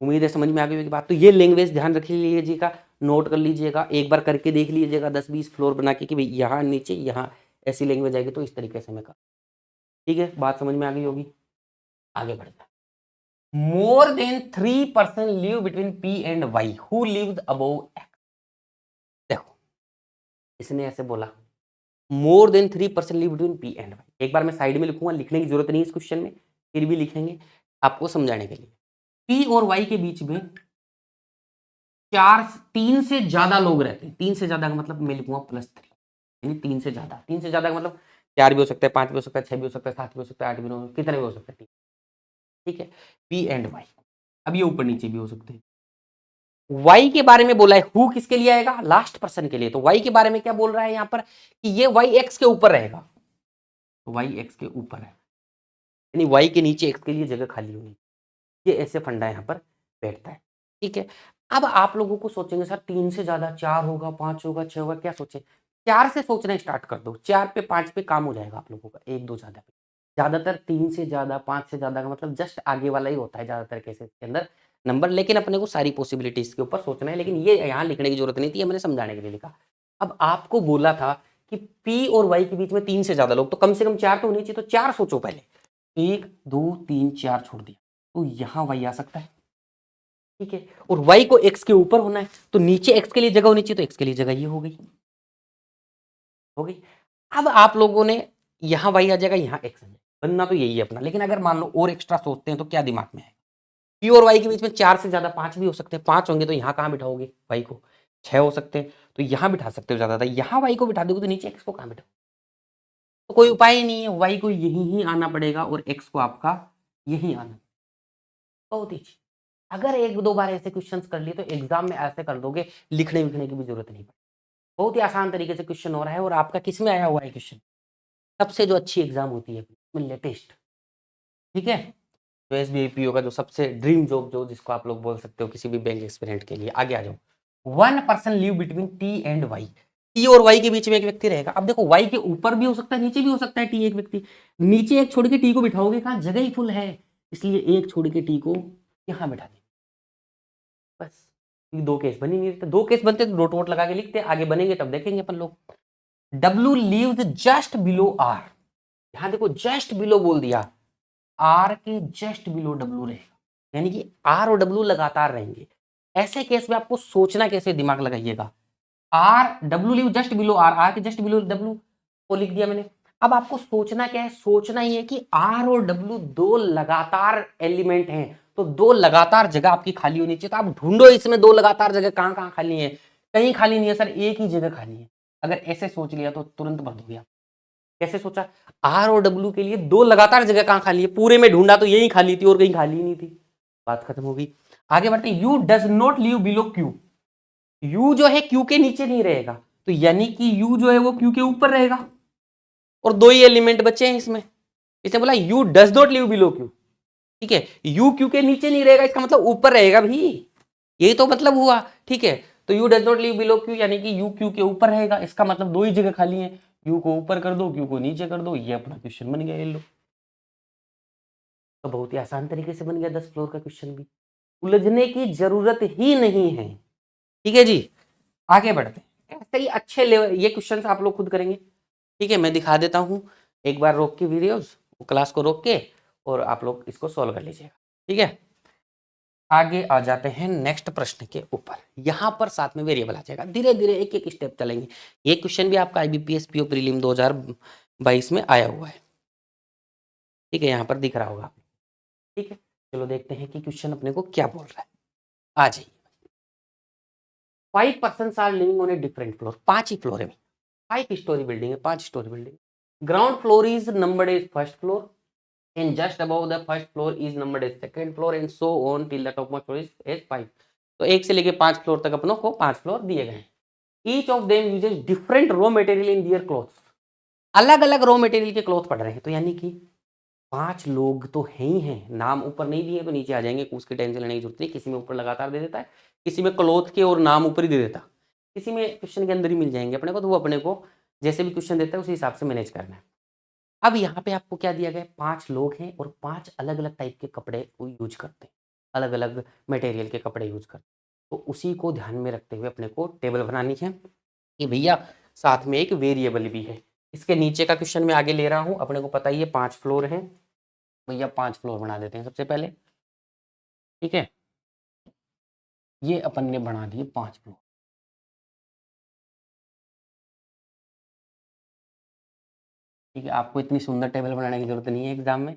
उम्मीद है समझ में आ गई होगी बात। तो ये लैंग्वेज ध्यान रख लीजिएगा, नोट कर लीजिएगा, एक बार करके देख लीजिएगा 10-20 फ्लोर बना के कि भाई यहाँ नीचे यहाँ ऐसी लैंग्वेज आएगी तो इस तरीके से मैं कर, ठीक है, बात समझ में आ गई होगी। आगे बढ़ते हैं। More than 3 person live between P and Y who lives above X. देखो इसने ऐसे बोला more than 3 person live between P and Y. एक बार मैं साइड में लिखूंगा, लिखने की जरूरत नहीं इस क्वेश्चन में, फिर भी लिखेंगे आपको समझाने के लिए। पी और वाई के बीच में 3 से ज्यादा लोग रहते हैं। 3 से ज्यादा का मतलब मैं लिखूंगा +3, यानी 3 से ज्यादा। 3 से ज्यादा का मतलब 4 भी हो सकता है, 5 भी हो सकता है, 6 भी हो सकता है, 7 भी हो सकता है, 8 भी हो सकता है, कितने भी हो सकते हैं, ठीक है। पी एंड वाई, अब ये ऊपर नीचे भी हो सकते हैं। वाई के बारे में बोला है, हु किसके लिए आएगा, लास्ट पर्सन के लिए। तो वाई के बारे में क्या बोल रहा है यहाँ पर कि ये वाई एक्स के ऊपर रहेगा, तो वाई एक्स के ऊपर है, यानी वाई के नीचे एक्स के लिए जगह खाली होगी। ये ऐसे फंडा यहाँ पर बैठता है, ठीक है। अब आप लोगों को सोचेंगे सर 3 से ज्यादा 4 होगा, 5 होगा, 6 होगा, क्या सोचे, 4 से सोचना स्टार्ट कर दो। 4 पे 5 पे काम हो जाएगा आप लोगों का, 1 2 ज्यादा पे। ज्यादातर 3 से ज्यादा 5 से ज्यादा का मतलब जस्ट आगे वाला ही होता है ज्यादातर केसेस के अंदर नंबर, लेकिन अपने को सारी पॉसिबिलिटीज के ऊपर सोचना है। लेकिन ये यहाँ लिखने की जरूरत नहीं थी, मैंने समझाने के लिए लिखा। अब आपको बोला था कि पी और वाई के बीच में 3 से ज्यादा लोग, तो कम से कम 4 तो होनी चाहिए, तो 4 सोचो पहले। 1 2 3 4 छोड़ दिया, तो यहाँ वाई आ सकता है, ठीक है। और वाई को एक्स के ऊपर होना है, तो नीचे एक्स के लिए जगह होनी चाहिए, तो एक्स के लिए जगह ये हो गई, हो गई। अब आप लोगों ने यहाँ वाई आ जाएगा, यहाँ एक्स आ जाएगा, बनना तो यही है अपना। लेकिन अगर मान लो और एक्स्ट्रा सोचते हैं तो क्या दिमाग में है, पी और वाई के बीच में 4 से ज्यादा 5 भी हो सकते हैं। 5 होंगे तो यहाँ कहाँ बिठाओगे वाई को, 6 हो सकते हैं तो यहाँ बिठा सकते हो ज्यादा, यहाँ वाई को बिठा दोगे तो नीचे एक्स को कहाँ बिठाओ, तो कोई उपाय ही नहीं है, वाई को यही ही आना पड़ेगा और एक्स को आपका यही आना। बहुत ही, अगर 1-2 बार ऐसे क्वेश्चंस कर लिए तो एग्जाम में ऐसे कर दोगे, लिखने विखने की भी जरूरत नहीं पड़ेगी। बहुत ही आसान तरीके से क्वेश्चन हो रहा है। और आपका किस में आया हुआ है क्वेश्चन, सबसे जो अच्छी एग्जाम होती है लेटेस्ट, ठीक है, जो एसबीआई पीओ का जो सबसे ड्रीम जॉब जो जिसको आप लोग बोल सकते हो किसी भी बैंक एक्सपीरियंट के लिए। आगे आ जाओ। 1 person live between T and Y, T और वाई के बीच में एक व्यक्ति रहेगा। अब देखो वाई के ऊपर भी हो सकता है, नीचे भी हो सकता है टी एक व्यक्ति। नीचे एक छोड़ के टी को बिठाओगे कहाँ, जगह ही फुल है, इसलिए एक छोड़ के टी को यहाँ बिठा देंगे बस। 2 केस बन ही नहीं रहते, 2 केस बनते तो डॉट वोट लगा के लिखते, आगे बनेंगे तब देखेंगे अपन लोग। W lives just below R, यहां देखो जस्ट बिलो बोल दिया, R के जस्ट बिलो W रहेगा, यानी कि R और W लगातार रहेंगे। ऐसे केस में आपको सोचना कैसे, दिमाग लगाइएगा। R W live just below R, R के जस्ट बिलो W को लिख दिया मैंने। अब आपको सोचना क्या है, सोचना ही है कि R और W 2 लगातार एलिमेंट हैं, तो 2 लगातार जगह आपकी खाली होनी चाहिए। तो आप ढूंढो इसमें 2 लगातार जगह कहां कहां खाली है, कहीं खाली नहीं है सर, एक ही जगह खाली है। अगर ऐसे सोच लिया तो तुरंत भर दोगे आप। कैसे सोचा, आर और डब्ल्यू के लिए 2 लगातार जगह कहां खाली है, पूरे में ढूंढा तो यही खाली थी और कहीं खाली ही नहीं थी, बात खत्म हो गई। आगे बढ़ते हैं। You does not live below Q, you जो है क्यू के नीचे नहीं रहेगा, तो यानी कि यू जो है वो क्यू के ऊपर रहेगा, और 2 ही एलिमेंट बचे हैं इसमें। इसने बोला you does not live below Q, ठीक है, यू क्यू के नीचे नहीं रहेगा, इसका मतलब ऊपर रहेगा भी, यही तो मतलब हुआ, ठीक है। तो you does not live below Q यानी कि यू क्यू के ऊपर रहेगा, इसका मतलब दो ही जगह खाली है, यू को ऊपर कर दो, क्यू को नीचे कर दो, ये अपना क्वेश्चन बन गया। ये लो, तो बहुत ही आसान तरीके से बन गया 10 फ्लोर का क्वेश्चन भी, उलझने की जरूरत ही नहीं है। ठीक है जी, आगे बढ़ते हैं। ऐसे ही अच्छे लेवल ये क्वेश्चन आप लोग खुद करेंगे, ठीक है। मैं दिखा देता हूँ एक बार रोक के वीडियोस, क्लास को रोक के, और आप लोग इसको सॉल्व कर लीजिएगा, ठीक है। आगे आ जाते हैं नेक्स्ट प्रश्न के ऊपर। यहां पर साथ में वेरिएबल आ जाएगा, धीरे धीरे एक एक स्टेप चलेंगे। ये क्वेश्चन भी आपका IBPS PO प्रीलिम 2022 में आया हुआ है, ठीक है, यहाँ पर दिख रहा होगा, ठीक है। चलो देखते हैं कि क्वेश्चन अपने को क्या बोल रहा है। आ जाइए। 5 persons are living on a different floor, 5 ही फ्लोर है, 5 स्टोरी बिल्डिंग है, 5 storey building. Ground floor is numbered as first floor and just above the first floor is numbered as second floor and so on till the topmost floor is as 5। तो एक से लेके 5 floor तक अपनों को 5 floor दिए गए हैं। Each of them uses different raw material in their clothes, अलग अलग रॉ मटेरियल के क्लॉथ पड़ रहे हैं। तो यानी कि 5 लोग तो हैं ही हैं, नाम ऊपर नहीं दिए तो नीचे आ जाएंगे, उसकी टेंशन लेने की जरूरत नहीं। किसी में ऊपर लगातार दे देता है, किसी में क्लॉथ के और नाम ऊपर ही दे देता, किसी में क्वेश्चन के अंदर ही मिल जाएंगे अपने को। तो वो अपने को जैसे भी क्वेश्चन देता है उसी हिसाब से मैनेज करना है। अब यहाँ पे आपको क्या दिया गया है, 5 लोग हैं और 5 अलग अलग टाइप के कपड़े वो यूज करते हैं, अलग अलग मटेरियल के कपड़े यूज करते हैं। तो उसी को ध्यान में रखते हुए अपने को टेबल बनानी है कि भैया साथ में एक वेरिएबल भी है। इसके नीचे का क्वेश्चन मैं आगे ले रहा हूँ, अपने को पता ही है 5 फ्लोर है, भैया 5 फ्लोर बना देते हैं सबसे पहले, ठीक है। ये अपन ने बना दिए 5 फ्लोर, ठीक है। आपको इतनी सुंदर टेबल बनाने की जरूरत नहीं है एग्जाम में।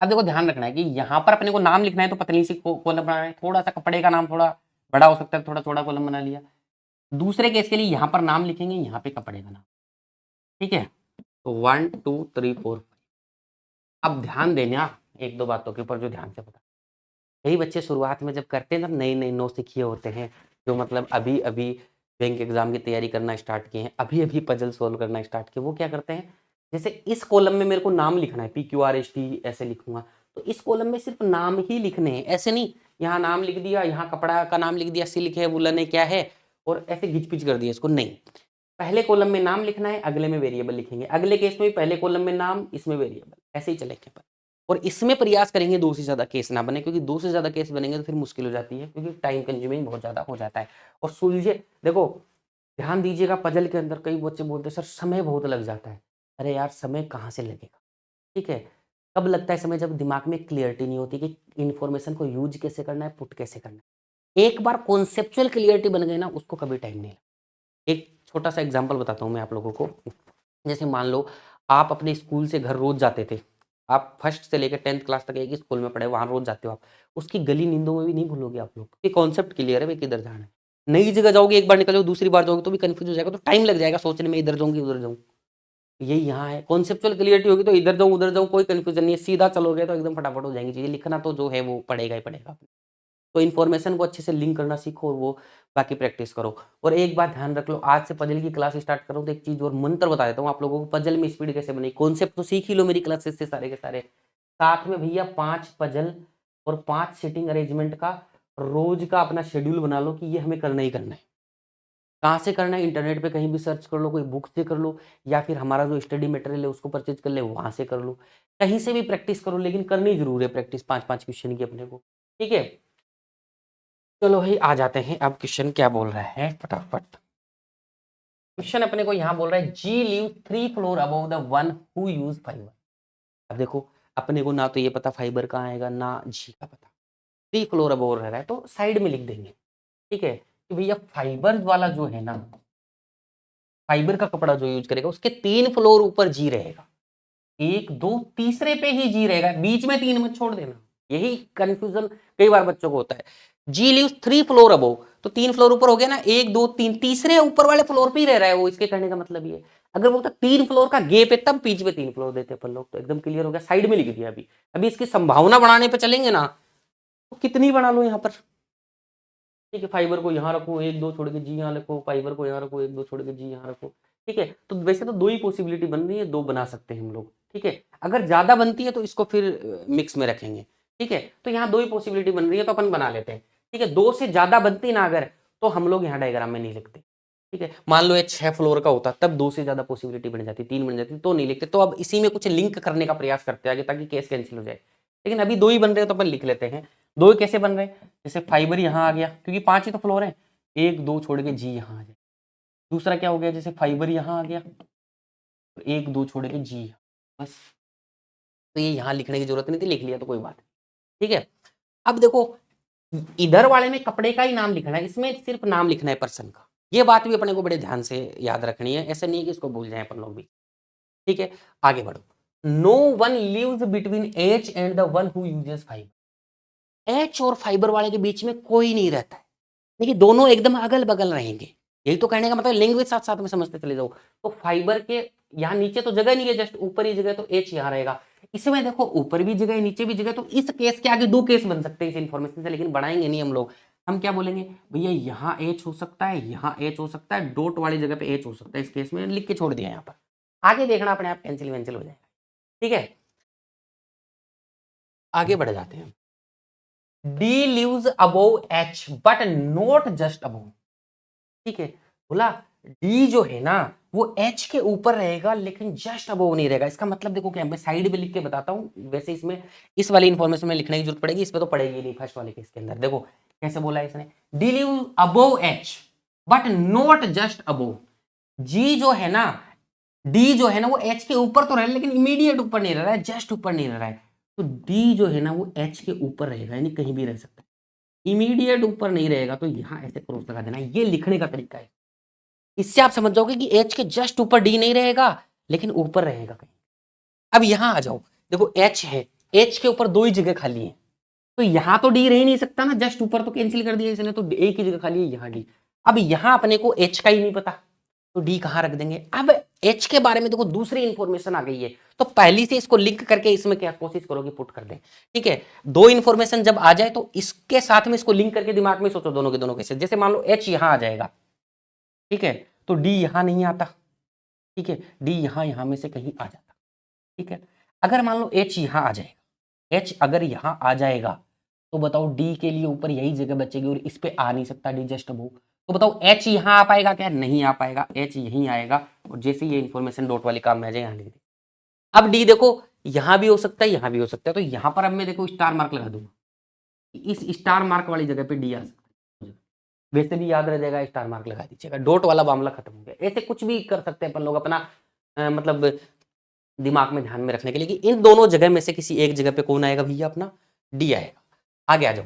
अब देखो ध्यान रखना है कि यहाँ पर अपने को नाम लिखना है तो पतली सी कॉलम बनाना है, थोड़ा सा कपड़े का नाम थोड़ा बड़ा हो सकता है, थोड़ा छोटा कॉलम बना लिया। दूसरे केस के लिए यहाँ पर नाम लिखेंगे, यहाँ पे कपड़े का नाम, ठीक है। तो 1 2 3 4 5। अब ध्यान देना एक दो बातों के ऊपर जो ध्यान से पता, कई बच्चे शुरुआत में जब करते हैं ना, नए नए नौसिखिए होते हैं, जो मतलब अभी अभी बैंक एग्जाम की तैयारी करना स्टार्ट किए हैं, अभी अभी पजल सोल्व करना स्टार्ट किए, वो क्या करते हैं, जैसे इस कॉलम में मेरे को नाम लिखना है PQRST ऐसे लिखूंगा, तो इस कॉलम में सिर्फ नाम ही लिखने हैं, ऐसे नहीं यहाँ नाम लिख दिया, यहाँ कपड़ा का नाम लिख दिया, सिल्क है वुलन है क्या है, और ऐसे घिच पिच कर दिया इसको, नहीं। पहले कॉलम में नाम लिखना है, अगले में वेरिएबल लिखेंगे, अगले केस में पहले कॉलम में नाम, इसमें वेरिएबल, ऐसे ही चलेंगे। और इसमें प्रयास करेंगे 2 से ज़्यादा केस ना बने, क्योंकि 2 से ज़्यादा केस बनेंगे तो फिर मुश्किल हो जाती है, क्योंकि टाइम कंज्यूमिंग बहुत ज़्यादा हो जाता है। और सुलझे, देखो ध्यान दीजिएगा, पजल के अंदर कई बच्चे बोलते हैं सर समय बहुत लग जाता है। अरे यार समय कहाँ से लगेगा, ठीक है। कब लगता है समय, जब दिमाग में क्लियरिटी नहीं होती कि इन्फॉर्मेशन को यूज कैसे करना है, पुट कैसे करना है। एक बार कॉन्सेप्चुअल क्लियरिटी बन गई ना, उसको कभी टाइम नहीं लगता। एक छोटा सा एग्जाम्पल बताता हूँ मैं आप लोगों को। जैसे मान लो आप अपने स्कूल से घर रोज जाते थे, आप फर्स्ट से लेकर 10th क्लास तक एक ही स्कूल में पढ़े, वहां रोज जाते हो आप, उसकी गली नींदों में भी नहीं भूलोगे आप लोग, ये कॉन्सेप्ट क्लियर है भाई किधर जाना है। नई जगह जाओगे, एक बार निकलोगे दूसरी बार जाओगे तो भी कंफ्यूज हो जाएगा, तो टाइम लग जाएगा सोचने में, इधर जाऊंगी उधर जाऊँ। यही यहाँ है, कॉन्सेप्चुअल क्लियरिटी होगी तो इधर जाऊँ उधर जाऊँ कोई कंफ्यूजन नहीं है, सीधा चलोगे तो एकदम फटाफट हो जाएंगी चीजें। लिखना तो जो है वो पड़ेगा ही पड़ेगा। तो इन्फॉर्मेशन को अच्छे से लिंक करना सीखो और वो बाकी प्रैक्टिस करो। और एक बात ध्यान रख लो, आज से पजल की क्लास स्टार्ट करो तो एक चीज और मंत्र बता देता हूँ आप लोगों को, पजल में स्पीड कैसे बनी, कॉन्सेप्ट तो सीख ही लो मेरी क्लासेस से सारे के सारे। साथ में भैया 5 पजल और 5 सीटिंग अरेंजमेंट का रोज का अपना शेड्यूल बना लो कि ये हमें करना ही करना है। कहाँ से करना है, इंटरनेट पे कहीं भी सर्च कर लो, कोई बुक से कर लो, या फिर हमारा जो स्टडी मटेरियल है उसको परचेज कर ले, वहां से कर लो, कहीं से भी प्रैक्टिस करो, लेकिन करनी जरूर है प्रैक्टिस 5-5 क्वेश्चन की अपने को, ठीक है। चलो भाई आ जाते हैं, अब क्वेश्चन क्या बोल रहा है फटाफट। क्वेश्चन अपने को यहाँ बोल रहा है G live 3 floor above the one who use fibre. अब देखो अपने को ना तो ये पता फाइबर कहाँ आएगा, ना जी का पता, 3 फ्लोर अबव रह रहा है तो साइड में लिख देंगे, ठीक है, कि भैया फाइबर वाला जो है ना, फाइबर का कपड़ा जो यूज करेगा उसके 3 फ्लोर ऊपर जी रहेगा, 1 2 तीसरे पे ही जी रहेगा, बीच में 3 मत छोड़ देना। यही कंफ्यूजन कई बार बच्चों को होता है। जी लीव्स 3 फ्लोर अबव, तो 3 फ्लोर ऊपर हो गया ना, 1 2 3 तीसरे ऊपर वाले फ्लोर पे ही रह रहा है वो, इसके कहने का मतलब ये। अगर बोलता 3 फ्लोर का गेप है तब बीच में 3 फ्लोर देते अपन लोग, तो एकदम क्लियर हो गया, साइड में लिख दिया। अभी अभी इसकी संभावना बढ़ाने पे चलेंगे ना, तो कितनी बना लो यहाँ पर, ठीक है। फाइबर को यहाँ रखो, 1 2 छोड़ के जी यहाँ रखो, फाइबर को यहाँ रखो, 1 2 छोड़ के जी यहाँ रखो, ठीक है। तो वैसे तो 2 ही पॉसिबिलिटी बन रही है, 2 बना सकते हैं हम लोग, ठीक है। अगर ज्यादा बनती है तो इसको फिर मिक्स में रखेंगे, ठीक है। तो यहाँ 2 ही पॉसिबिलिटी बन रही है तो अपन बना लेते हैं। ठीक है, 2 से ज्यादा बनती ना अगर, तो हम लोग यहाँ डायग्राम में नहीं लिखते। ठीक है, मान लो ये 6 फ्लोर का होता तब 2 से ज्यादा पॉसिबिलिटी बन जाती, 3 बन जाती तो नहीं लिखते। तो अब इसी में कुछ लिंक करने का प्रयास करते हैं आगे ताकि केस कैंसिल हो जाए। लेकिन अभी 2 ही बन रहे हैं तो अपन लिख लेते हैं। 2 कैसे बन रहे हैं, जैसे फाइबर यहाँ आ गया क्योंकि 5 ही तो फ्लोर है, 1 2 छोड़ के जी यहाँ आ जाए। दूसरा क्या हो गया, जैसे फाइबर यहाँ आ गया तो 1 2 छोड़ के जी, बस। तो ये यहाँ लिखने की जरूरत नहीं थी, लिख लिया तो कोई बात नहीं। ठीक है, अब देखो इधर वाले में कपड़े का ही नाम लिखना है, इसमें सिर्फ नाम लिखना है पर्सन का। ये बात भी अपने को बड़े ध्यान से याद रखनी है, ऐसा नहीं है कि इसको भूल जाए अपन लोग भी। ठीक है, आगे बढ़ो। No one lives between H and the one who uses fibre. H और फाइबर वाले के बीच में कोई नहीं रहता है, देखिए दोनों एकदम अगल बगल रहेंगे। यही तो कहने का मतलब, लैंग्वेज साथ साथ में समझते चले जाओ। तो फाइबर के यहाँ नीचे तो जगह नहीं है, जस्ट ऊपर ही जगह, तो एच यहाँ रहेगा। इसमें देखो ऊपर भी जगह है नीचे भी जगह, तो इस केस के आगे 2 केस बन सकते हैं इस इंफॉर्मेशन से, लेकिन बढ़ाएंगे नहीं हम लोग। हम क्या बोलेंगे, भैया यहाँ एच हो सकता है, यहाँ एच हो सकता है, डॉट वाली जगह पे एच हो सकता है। इस केस में लिख के छोड़ दिया यहाँ पर, आगे देखना अपने आप कैंसिल वैंसिल हो जाएगा। ठीक है, आगे बढ़ जाते हैं। D lives above H but not just above. ठीक है, बोला डी जो है ना वो एच के ऊपर रहेगा लेकिन जस्ट अबोव नहीं रहेगा। इसका मतलब देखो क्या, मैं साइड में लिख के बताता हूं। वैसे इसमें इस वाली इंफॉर्मेशन में लिखने की जरूरत पड़ेगी, इसमें तो पड़ेगी नहीं फर्स्ट वाले केस के अंदर। देखो कैसे बोला है इसने, D live above H but not just above. G जो है ना, डी जो है ना वो एच के ऊपर तो रह रहा है लेकिन इमीडिएट ऊपर नहीं रह रहा है, जस्ट ऊपर नहीं रह रहा है। तो डी जो है ना वो एच के ऊपर रहेगा, यानी कहीं भी रह सकता है। इमीडिएट ऊपर नहीं रहेगा तो यहां ऐसे क्रॉस लगा देना, ये लिखने का तरीका है। इससे आप समझ जाओगे कि एच के जस्ट ऊपर डी नहीं रहेगा लेकिन ऊपर रहेगा कहीं। अब यहां आ जाओ, देखो एच है, एच के ऊपर 2 ही जगह खाली है, तो यहां तो डी रह ही नहीं सकता ना, जस्ट ऊपर तो कैंसिल कर दिया इसने, तो एक ही जगह खाली है, यहां डी। अब यहां अपने को एच का ही नहीं पता, तो डी कहां रख देंगे। अब एच के बारे में देखो दूसरी इंफॉर्मेशन आ गई है, तो पहली से इसको लिंक करके इसमें क्या कोशिश करोगे पुट कर दें। ठीक है, 2 इंफॉर्मेशन जब आ जाए तो इसके साथ में इसको लिंक करके दिमाग में सोचो दोनों के दोनों कैसे। जैसे मान लो एच यहां आ जाएगा, ठीक है, तो डी यहां नहीं आता। ठीक है, डी यहां में से कहीं आ जाता। ठीक है, अगर मान लो एच यहां आ जाएगा, एच अगर यहां आ जाएगा तो बताओ डी के लिए ऊपर यही जगह बचेगी और इस पे आ नहीं सकता डी जस्ट अबोव। तो बताओ एच यहां आ पाएगा क्या, नहीं आ पाएगा, एच यहीं आएगा। और जैसे ये इंफॉर्मेशन डॉट वाली काम में आ जाए यहां लिख दी। अब डी देखो यहां भी हो सकता है, यहां भी हो सकता है, तो यहां पर अब मैं देखो स्टार मार्क लगा दूंगा, इस स्टार मार्क वाली जगह पे डी आ सकता है। वैसे भी याद रह जाएगा, स्टार मार्क लगा दीजिएगा, डॉट वाला मामला खत्म हो गया। ऐसे कुछ भी कर सकते हैं अपन लोग अपना मतलब दिमाग में ध्यान में रखने के लिए कि इन दोनों जगह में से किसी एक जगह पे कौन आएगा भैया, अपना डी आएगा। आगे आ जाओ,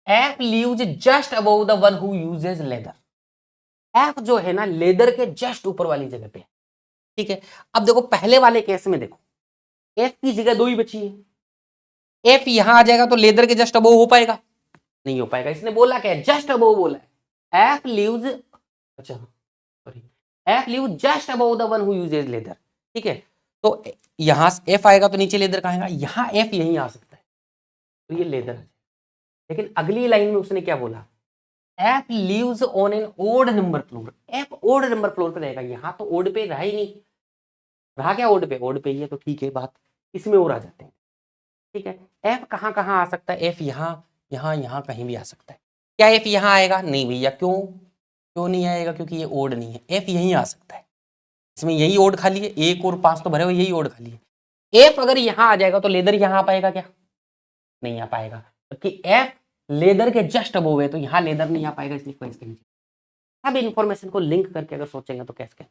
F leaves just above the one who uses leather. F जो है ना लेदर के जस्ट ऊपर वाली जगह पे। ठीक है, अब देखो पहले वाले केस में देखो एफ की जगह 2 ही बची है, एफ यहां आ जाएगा तो लेदर के जस्ट अबव हो पाएगा, नहीं हो पाएगा। इसने बोला क्या है, जस्ट अबव बोला है। एफ लीव्स, अच्छा sorry, F leaves just above the one who uses leather. ठीक है, तो यहां एफ आएगा तो नीचे लेदर कहां आएगा, यहां एफ यहीं आ सकता है, तो ये लेदर है। लेकिन अगली लाइन में उसने क्या बोला, F lives on an odd number floor. F odd number floor पे रहेगा, यहां तो ओड पे रहा ही नहीं, रहा क्या ओड पे, ओड पे ही है, तो ठीक है बात, इसमें और आ जाते हैं। ठीक है, एफ कहां कहां आ सकता है, एफ यहां यहां यहां कहीं भी आ सकता है। क्या एफ यहां आएगा, नहीं भैया, क्यों क्यों नहीं आएगा, क्योंकि ये ओड नहीं है, एफ यहीं आ सकता है, इसमें यही ओड खाली है, 1 और 5 तो भरे हुए, यही ओड खाली है। एफ अगर यहां आ जाएगा तो लेदर यहां आ पाएगा क्या, नहीं आ पाएगा, क्योंकि एफ लेदर के जस्ट अबोव है, तो यहां लेदर नहीं आ पाएगा, इसलिए कोई इसके नीचे। अब इन्फॉर्मेशन को लिंक करके अगर सोचेंगे तो कैसे कैसे।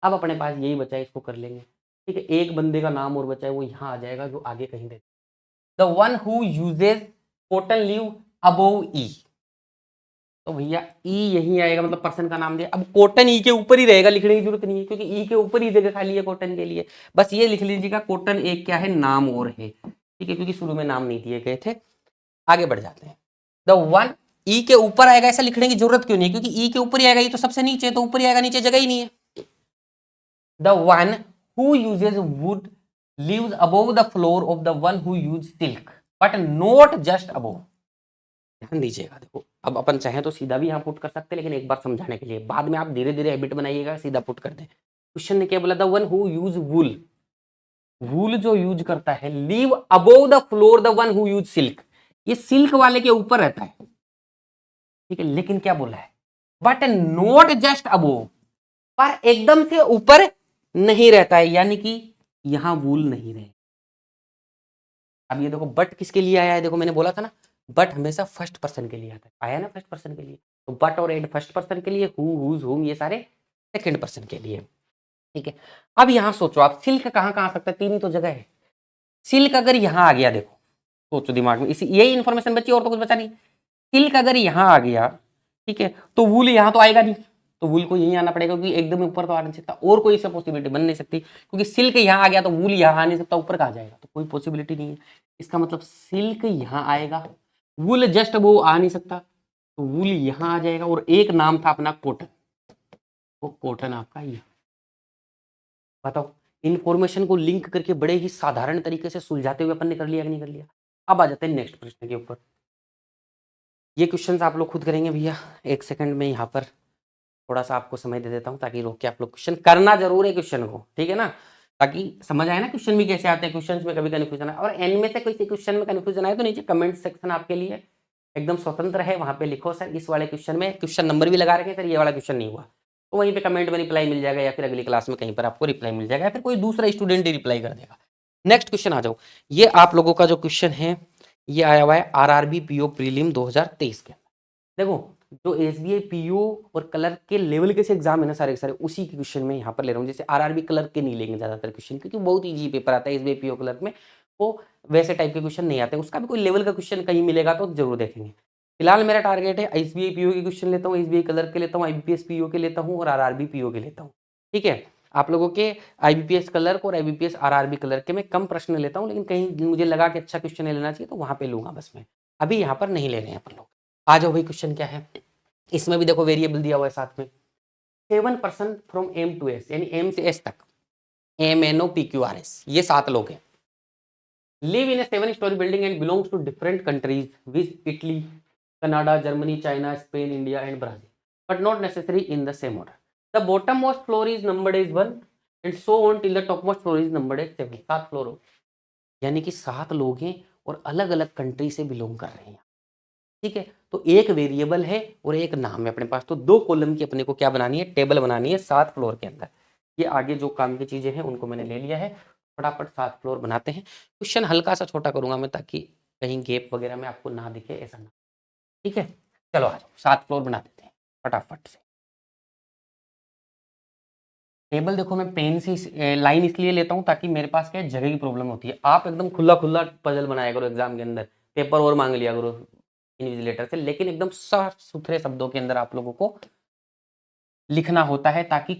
अब अपने पास यही बचा है, इसको कर लेंगे। ठीक है, एक बंदे का नाम और बचा है, वो यहाँ आ जाएगा, जो आगे कहीं दे, the one who uses cotton live above E. तो भैया ई यही आएगा, मतलब पर्सन का नाम दिया। अब कॉटन ई के ऊपर ही रहेगा, लिखने की जरूरत नहीं है, क्योंकि ई के ऊपर ही जगह खाली है कॉटन के लिए। बस ये लिख लीजिएगा, कॉटन एक क्या है, नाम और है। ठीक है, क्योंकि शुरू में नाम नहीं दिए गए थे। आगे बढ़ जाते हैं, द वन ई के ऊपर आएगा, ऐसा लिखने की जरूरत क्यों नहीं है, क्योंकि ई के ऊपर ही आएगा, ये तो सबसे नीचे है, तो ऊपर ही आएगा, नीचे जगह ही नहीं है। The one who uses would lives above the floor of the one who use silk but not just above। ध्यान दीजिएगा, देखो अब अपन चाहे तो सीधा भी यहाँ पुट कर सकते हैं, लेकिन एक बार समझाने के लिए, बाद में आप धीरे धीरे हैबिट बनाइएगा, सीधा पुट कर दें। क्वेश्चन ने क्या बोला था, वन हु यूज वूल, वूल जो यूज करता है, leave above the floor the one who use silk. ये सिल्क वाले के ऊपर रहता है, ठीक है, लेकिन क्या बोला है, बट नॉट जस्ट अबोव, पर एकदम से ऊपर नहीं रहता है, यानी कि यहां वूल नहीं रहे। अब ये देखो बट किसके लिए आया है, देखो मैंने बोला था ना बट हमेशा फर्स्ट पर्सन के लिए आता है, आया ना फर्स्ट पर्सन के लिए, तो बट और एड फर्स्ट पर्सन के लिए, हु हुज हुम ये सारे सेकंड पर्सन के लिए। ठीक है, अब यहां सोचो आप सिल्क कहां कहां आ सकता है, तीन ही तो जगह है। सिल्क अगर यहां आ गया, देखो सोचो दिमाग में, इसी यही इंफॉर्मेशन बची और तो कुछ बचा नहीं। सिल्क अगर यहां आ गया, ठीक है, तो वूल यहां तो आएगा नहीं, तो वूल को यहीं आना पड़ेगा, क्योंकि एकदम ऊपर तो आ नहीं सकता, और कोई इससे पॉसिबिलिटी बन नहीं सकती, क्योंकि सिल्क यहां आ गया तो वूल यहां आ नहीं सकता, ऊपर कहा जाएगा, तो कोई पॉसिबिलिटी नहीं है। इसका मतलब सिल्क यहां आएगा, वूल जस्ट वो आ नहीं सकता, तो वूल यहां आ जाएगा, और एक नाम था अपना कॉटन, वो कॉटन आपका ये। बताओ, इन्फॉर्मेशन को लिंक करके बड़े ही साधारण तरीके से सुलझाते हुए अपन ने कर लिया कि नहीं कर लिया। अब आ जाते हैं नेक्स्ट प्रश्न के ऊपर। ये क्वेश्चन आप लोग खुद करेंगे भैया, एक सेकंड में यहाँ पर थोड़ा सा आपको समय दे देता हूँ, ताकि रोक के आप लोग क्वेश्चन करना जरूर है क्वेश्चन को, ठीक है ना, ताकि समझ आए ना क्वेश्चन भी कैसे आते हैं, क्वेश्चन में कभी कन्फ्यूजन है, और एन में से कोई क्वेश्चन में कन्फ्यूजन आए तो नीचे कमेंट सेक्शन आपके लिए एकदम स्वतंत्र है, वहां पे लिखो सर इस वाले क्वेश्चन में क्वेश्चन नंबर भी लगा रखे सर ये वाला क्वेश्चन नहीं हुआ, तो वहीं पे कमेंट में रिप्लाई मिल जाएगा, या फिर अगली क्लास में कहीं पर आपको रिप्लाई मिल जाएगा, या फिर कोई दूसरा स्टूडेंट ही रिप्लाई कर देगा। नेक्स्ट क्वेश्चन आ जाओ, ये आप लोगों का जो क्वेश्चन है ये आया हुआ है आरआरबी पीओ प्रीलिम 2023 के। देखो जो एसबीआई पीओ और क्लर्क के लेवल के से एग्जाम है ना सारे के सारे, उसी के क्वेश्चन में यहाँ पर ले रहा हूँ। जैसे आरआरबी क्लर्क के नहीं लेंगे ज्यादातर क्वेश्चन, क्योंकि बहुत इजी पेपर आता है एसबीआई पीओ क्लर्क में, वो वैसे टाइप के क्वेश्चन नहीं आते, उसका भी कोई लेवल का क्वेश्चन कहीं मिलेगा तो जरूर देखेंगे। फिलहाल मेरा टारगेट है एसबीआई पीओ के क्वेश्चन लेता हूँ, एसबीआई क्लर्क के लेता हूँ, आईबीपीएस पीओ के लेता हूँ, और आरआरबी पीओ के लेता हूँ। ठीक है, आप लोगों के आईबीपीएस क्लर्क और आईबीपीएस आरआरबी क्लर्क के मैं कम प्रश्न लेता हूँ, लेकिन कहीं मुझे लगा कि अच्छा क्वेश्चन लेना चाहिए तो वहां पे लूंगा, बस मैं अभी यहाँ पर नहीं ले रहे हैं अपन लोग। आ जाओ भाई, क्वेश्चन क्या है, इसमें भी देखो वेरिएबल दिया हुआ है साथ में, 7% फ्रॉम एम टू एस, यानी एम से एस तक, M N O P Q R S, ये 7 लोग हैं, live in a 7 storey building and belongs to different countries with Italy, Canada, Germany, China, Spain, India and Brazil, but not necessary in the same order. The bottom most floor is numbered as 1 and so on till the top most floor is numbered as 7। 7 floor हो, यानी कि 7 लोग हैं और अलग अलग country से belong कर रहे हैं। ठीक है, तो एक वेरिएबल है और एक नाम है अपने पास, तो 2 कॉलम की अपने को क्या बनानी है, टेबल बनानी है 7 फ्लोर के अंदर। ये आगे जो काम की चीजें हैं उनको मैंने ले लिया है, फटाफट 7 फ्लोर बनाते हैं। क्वेश्चन हल्का सा छोटा करूंगा मैं, ताकि कहीं गैप वगैरह में आपको ना दिखे, ऐसा ना। ठीक है, चलो आ जाओ 7 फ्लोर बना देते हैं फटाफट से। टेबल देखो मैं पेन से लाइन इसलिए लेता हूँ ताकि मेरे पास क्या जगह की प्रॉब्लम होती है, आप एकदम खुला खुला पजल बनाया करो एग्जाम के अंदर, पेपर और मांग लिया करो इन्विजिलेटर से, लेकिन एकदम साफ सुथरे शब्दों के अंदर आप लोगों को लिखना होता है, ताकि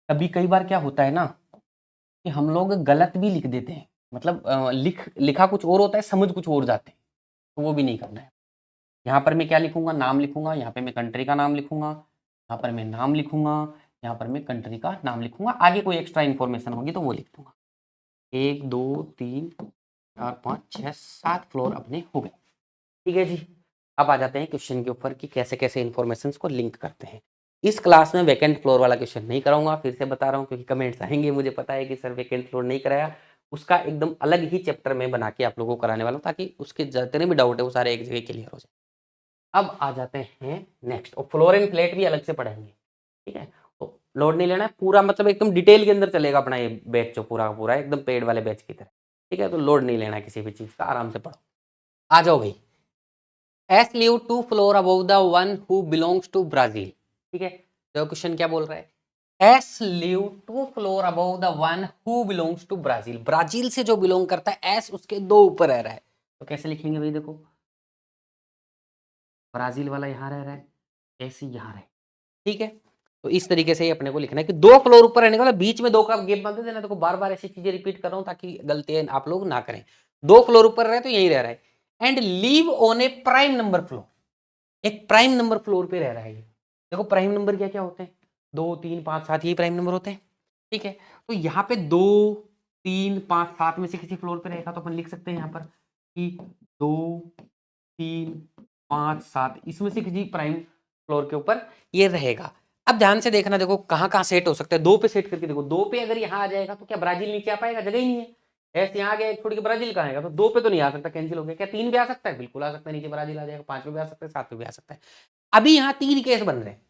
कभी कई बार क्या होता है ना कि हम लोग गलत भी लिख देते हैं, मतलब लिखा कुछ और होता है, समझ कुछ और जाते हैं, तो वो भी नहीं करना है। यहाँ पर मैं क्या लिखूंगा, नाम लिखूंगा, यहाँ पे मैं कंट्री का नाम लिखूंगा, यहाँ पर मैं नाम लिखूंगा, यहाँ पर मैं कंट्री का नाम लिखूंगा, आगे कोई एक्स्ट्रा इन्फॉर्मेशन होगी तो वो लिख दूंगा। 1 2 3 4 5 6 7 फ्लोर अपने हो गए। ठीक है जी, अब आ जाते हैं क्वेश्चन के ऊपर कि कैसे कैसे इन्फॉर्मेशन को लिंक करते हैं। इस क्लास में वैकेंट फ्लोर वाला क्वेश्चन नहीं कराऊंगा, फिर से बता रहा हूँ, क्योंकि कमेंट्स आएंगे, मुझे पता है कि सर वैकेंट फ्लोर नहीं कराया, उसका एकदम अलग ही चैप्टर में बना के आप लोगों को कराने वाला हूँ, ताकि उसके जितने भी डाउट है वो सारे एक जगह क्लियर हो जाए। अब आ जाते हैं नेक्स्ट, और फ्लोर एंड प्लेट भी अलग से पढ़ेंगे। ठीक है, तो लोड नहीं लेना है पूरा, मतलब एकदम डिटेल के अंदर चलेगा अपना ये बैच, जो पूरा पूरा एकदम पेड वाले बैच की तरह। ठीक है, तो लोड नहीं लेना है किसी भी चीज का, आराम से पढ़ो। आ जाओ भाई, S live 2 floor above the one who belongs to Brazil. ठीक है, तो क्वेश्चन क्या बोल रहा है, S live 2 floor above the one who belongs to Brazil, Brazil से जो बिलोंग करता है, एस उसके 2 ऊपर रह रहा है, तो कैसे लिखेंगे भाई, देखो ब्राजील वाला यहाँ रह रहा है, एस यहाँ रहे। ठीक है, तो इस तरीके से ही अपने को लिखना है कि 2 फ्लोर ऊपर रहने का बीच में 2 का गैप बंद देना। देखो बार बार ऐसी चीजें रिपीट कर रहा हूं ताकि गलतियां आप लोग ना करें। 2 फ्लोर ऊपर रहे तो यही रह रहा है, and leave on a prime number floor, एक प्राइम नंबर फ्लोर पे रह रहा है ये। देखो प्राइम नंबर क्या क्या होते हैं, 2 3 5 7 यही प्राइम नंबर होते हैं। ठीक है, तो यहाँ पे 2 3 5 7 में से किसी फ्लोर पे रहेगा, तो अपन लिख सकते हैं यहाँ पर कि 2 3 5 7 इसमें से किसी प्राइम फ्लोर के ऊपर ये रहेगा। अब ध्यान से देखना, देखो कहाँ कहाँ सेट हो सकता है, 2 पे सेट करके देखो, 2 पे अगर यहाँ आ जाएगा तो क्या ब्राजील नीचे आ पाएगा, जगह ही नहीं है, ऐसे यहाँ आ गया छोड़ के ब्राजील कहाँ आएगा, तो 2 पे तो नहीं आ सकता, कैंसिल हो गया। क्या 3 पे आ सकता है, बिल्कुल आ सकता है, नीचे ब्राजील आ जाएगा, 5 पे भी आ सकता है, 7 पे भी आ सकता है। अभी यहाँ 3 केस बन रहे हैं,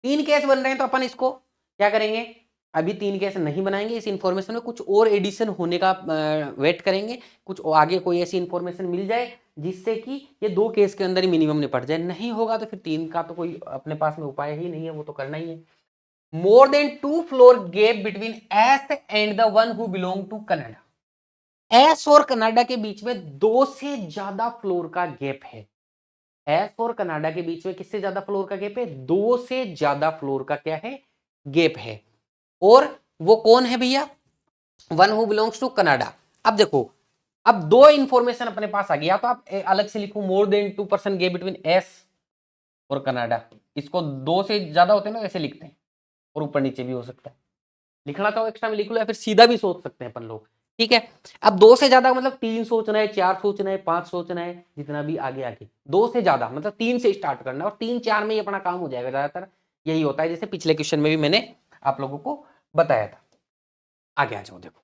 3 केस बन रहे हैं, तो अपन इसको क्या करेंगे, अभी 3 केस नहीं बनाएंगे, इस इंफॉर्मेशन में कुछ और एडिशन होने का वेट करेंगे, कुछ आगे कोई ऐसी इंफॉर्मेशन मिल जाए जिससे कि ये 2 केस के अंदर ही मिनिमम निपट जाए। नहीं होगा तो फिर 3 का तो कोई अपने पास में उपाय ही नहीं है, वो तो करना ही है। More than 2 floor gap between S and the one who belong to Canada. S और कनाडा के बीच में 2 से ज्यादा फ्लोर का गैप है। एस और कनाडा के बीच में किससे ज्यादा फ्लोर का गैप है, 2 से ज्यादा फ्लोर का क्या है, गैप है। और वो कौन है भैया, one who belongs to Canada. अब देखो, अब 2 इंफॉर्मेशन अपने पास आ गया, तो आप अलग से लिखो मोर देन 2% गैप बिटवीन एस और कनाडा। इसको 2 से ज्यादा होते हैं ना, ऐसे लिखते हैं, और ऊपर नीचे भी हो सकता है, लिखना तो एक्स्ट्रा में लिख लो, या फिर सीधा भी सोच सकते हैं अपन लोग, ठीक है। अब 2 से ज्यादा मतलब 3 सोचना है, 4 सोचना है, 5 सोचना है, जितना भी आगे आगे। 2 से ज्यादा मतलब 3 से स्टार्ट करना है, और 3 4 में ही अपना काम हो जाएगा। ज्यादातर यही होता है, जैसे पिछले क्वेश्चन में भी मैंने आप लोगों को बताया था। आगे आ जाओ, देखो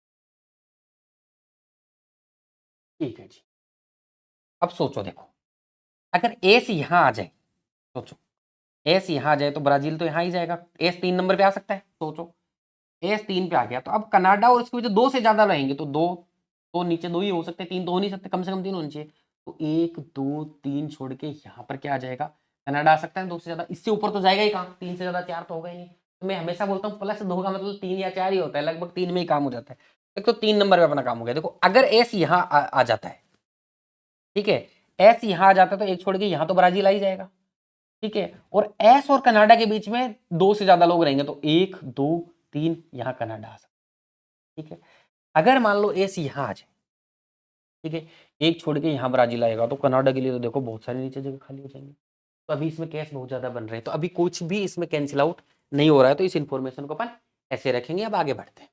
ठीक है जी। अब सोचो, देखो अगर एस यहां आ जाए, सोचो एस यहां आ जाए तो ब्राजील तो यहां ही जाएगा, एस 3 नंबर पे आ सकता है, सोचो एस 3 पे आ गया, तो अब कनाडा और इसकी वजह 2 से ज्यादा रहेंगे, तो 2 तो नीचे 2 ही हो सकते हैं, 3 तो हो नहीं सकते, कम से कम 3 होने चाहिए। तो 1 2 3 छोड़ के यहाँ पर क्या आ जाएगा, कनाडा आ सकता है 2 से ज्यादा, इससे ऊपर तो जाएगा ही कहाँ, 3 से ज्यादा 4 तो होगा ही नहीं। तो मैं हमेशा बोलता हूँ प्लस 2 का मतलब 3 या 4 ही होता है, लगभग 3 में ही काम हो जाता है। एक तो 3 नंबर पे अपना काम हो गया। देखो अगर एस यहाँ आ जाता है, ठीक है, एस यहाँ आ जाता है तो एक छोड़ के यहाँ तो ब्राजील आ ही जाएगा, ठीक है। और एस और कनाडा के बीच में 2 से ज्यादा लोग रहेंगे, तो 1 2 3 यहाँ कनाडा आ सकता है, ठीक है। अगर मान लो एस यहाँ आ जाए, ठीक है, एक छोड़ के यहाँ ब्राजील आएगा, तो कनाडा के लिए तो देखो बहुत सारी नीचे जगह खाली हो जाएंगे। तो अभी इसमें केस बहुत ज्यादा बन रहे हैं, तो अभी कुछ भी इसमें कैंसिल आउट नहीं हो रहा है, तो इस इंफॉर्मेशन को अपन ऐसे रखेंगे। अब आगे बढ़ते हैं।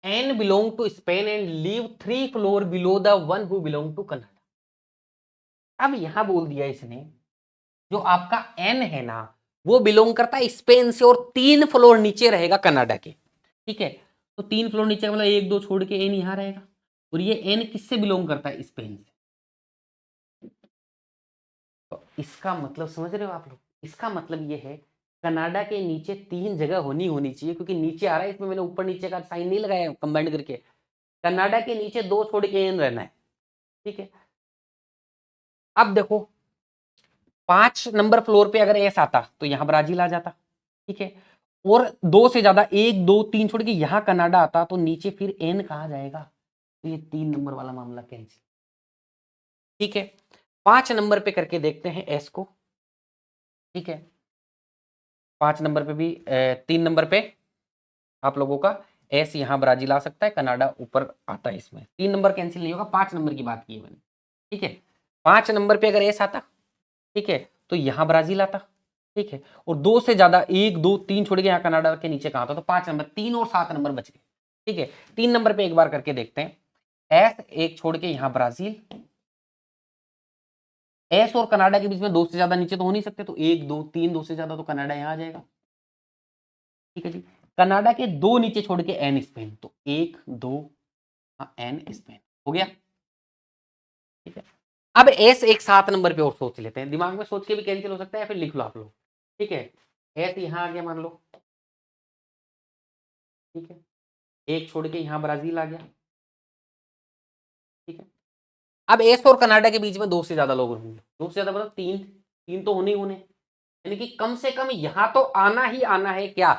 N belong to Spain and live 3 floor below the one who belong to Canada. अब यहां बोल दिया इसने, जो आपका एन है ना, वो बिलोंग करता है स्पेन से, और 3 फ्लोर नीचे रहेगा कनाडा के, ठीक है। तो 3 फ्लोर नीचे मतलब 1 2 छोड़ के एन यहां रहेगा, और ये एन किससे बिलोंग करता है, स्पेन से। तो इसका मतलब समझ रहे हो आप लोग, इसका मतलब ये है कनाडा के नीचे 3 जगह होनी होनी चाहिए, क्योंकि नीचे आ रहा है, इसमें मैंने ऊपर नीचे का साइन नहीं लगाया कंबाइंड करके। कनाडा के नीचे 2 छोड़ के एन रहना है, ठीक है। अब देखो 5 नंबर फ्लोर पे अगर एस आता तो यहां ब्राजील आ जाता, ठीक है। और 2 से ज्यादा 1 2 3 छोड़ के यहां कनाडा आता, तो नीचे फिर एन कहा जाएगा, तो ये 3 नंबर वाला मामला कैंसिल, ठीक है। 5 नंबर पे करके देखते हैं एस को, ठीक है। 5 नंबर पे भी 3 नंबर पे आप लोगों का एस यहाँ ब्राजील आ सकता है, कनाडा ऊपर आता है, इसमें 3 नंबर कैंसिल नहीं होगा, 5 नंबर की बात की है मैंने, ठीक है। 5 नंबर पे अगर एस आता, ठीक है, तो यहाँ ब्राजील आता, ठीक है। और 2 से ज्यादा 1 2 3 छोड़ के यहाँ कनाडा के नीचे कहाँ था, तो 5 नंबर, 3 और 7 नंबर बच गए, ठीक है। 3 नंबर पे एक बार करके देखते हैं, एस एक छोड़ के यहाँ ब्राजील, एस और कनाडा के बीच में 2 से ज्यादा नीचे तो हो नहीं सकते, तो 1 2 3 2 से ज्यादा, तो कनाडा यहाँ आ जाएगा, ठीक है जी। कनाडा के 2 नीचे छोड़ के एन स्पेन, तो 1 2 एन स्पेन हो गया, ठीक है। अब एस एक 7 नंबर पे और सोच लेते हैं, दिमाग में सोच के भी कैंसिल हो सकता है, या फिर लिख लो आप लोग, ठीक है। एस यहाँ आ गया मान लो, ठीक है, एक छोड़ के यहाँ ब्राजील आ गया, ठीक है। अब एस और कनाडा के बीच में 2 से ज्यादा लोग होंगे, 2 से ज्यादा मतलब 3 3 तो होने ही होने, यानी कि कम से कम यहां तो आना ही आना है क्या,